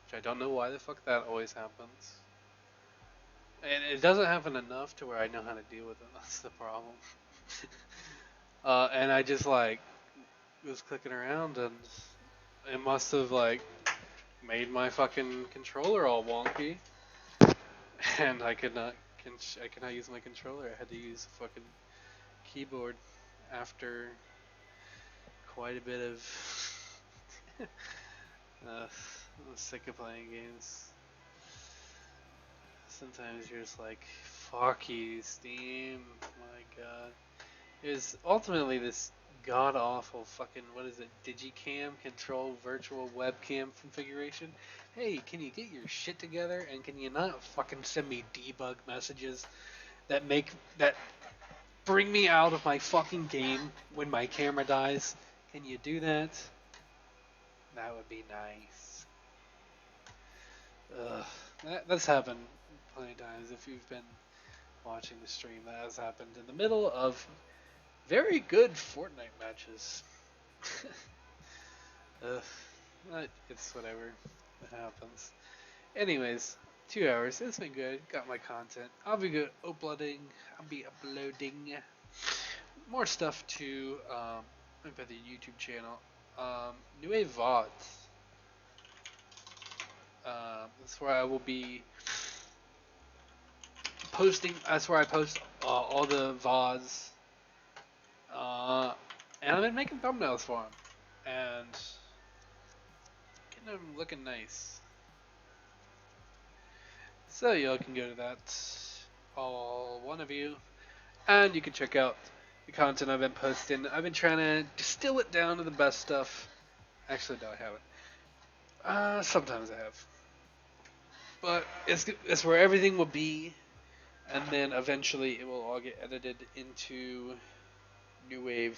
which I don't know why the fuck that always happens. And it doesn't happen enough to where I know how to deal with it. That's the problem. And I just was clicking around, and it must have made my fucking controller all wonky, and I could not use my controller. I had to use a fucking keyboard after quite a bit of. I'm sick of playing games. Sometimes you're just like, fuck you, Steam. My god. It was ultimately this god awful fucking, what is it, digicam control virtual webcam configuration. Hey, can you get your shit together, and can you not fucking send me debug messages that bring me out of my fucking game when my camera dies? Can you do that? That would be nice. Ugh. That's happened plenty of times. If you've been watching the stream, that has happened in the middle of very good Fortnite matches. Ugh. It's whatever. It happens. Anyways, 2 hours. It's been good. Got my content. I'll be good uploading. I'll be uploading more stuff to the YouTube channel. New Wave VOD. That's where I will be posting. That's where I post all the VODs. And I've been making thumbnails for them. And getting them looking nice. So y'all can go to that, all one of you, and you can check out the content I've been posting. I've been trying to distill it down to the best stuff. Actually, no, I haven't. Sometimes I have, but it's where everything will be, and then eventually it will all get edited into New Wave,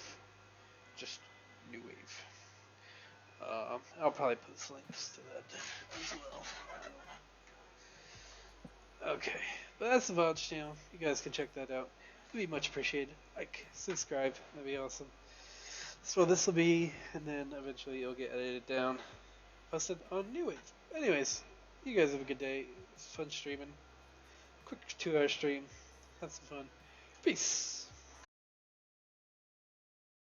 just New Wave. I'll probably post links to that as well. Okay, but that's the VOD channel. You guys can check that out. It'd be much appreciated. Like, subscribe, that'd be awesome. So this will be, and then eventually it'll get edited down, posted on New Wave. Anyways, you guys have a good day. It's fun streaming. Quick 2 hour stream. Had some fun. Peace.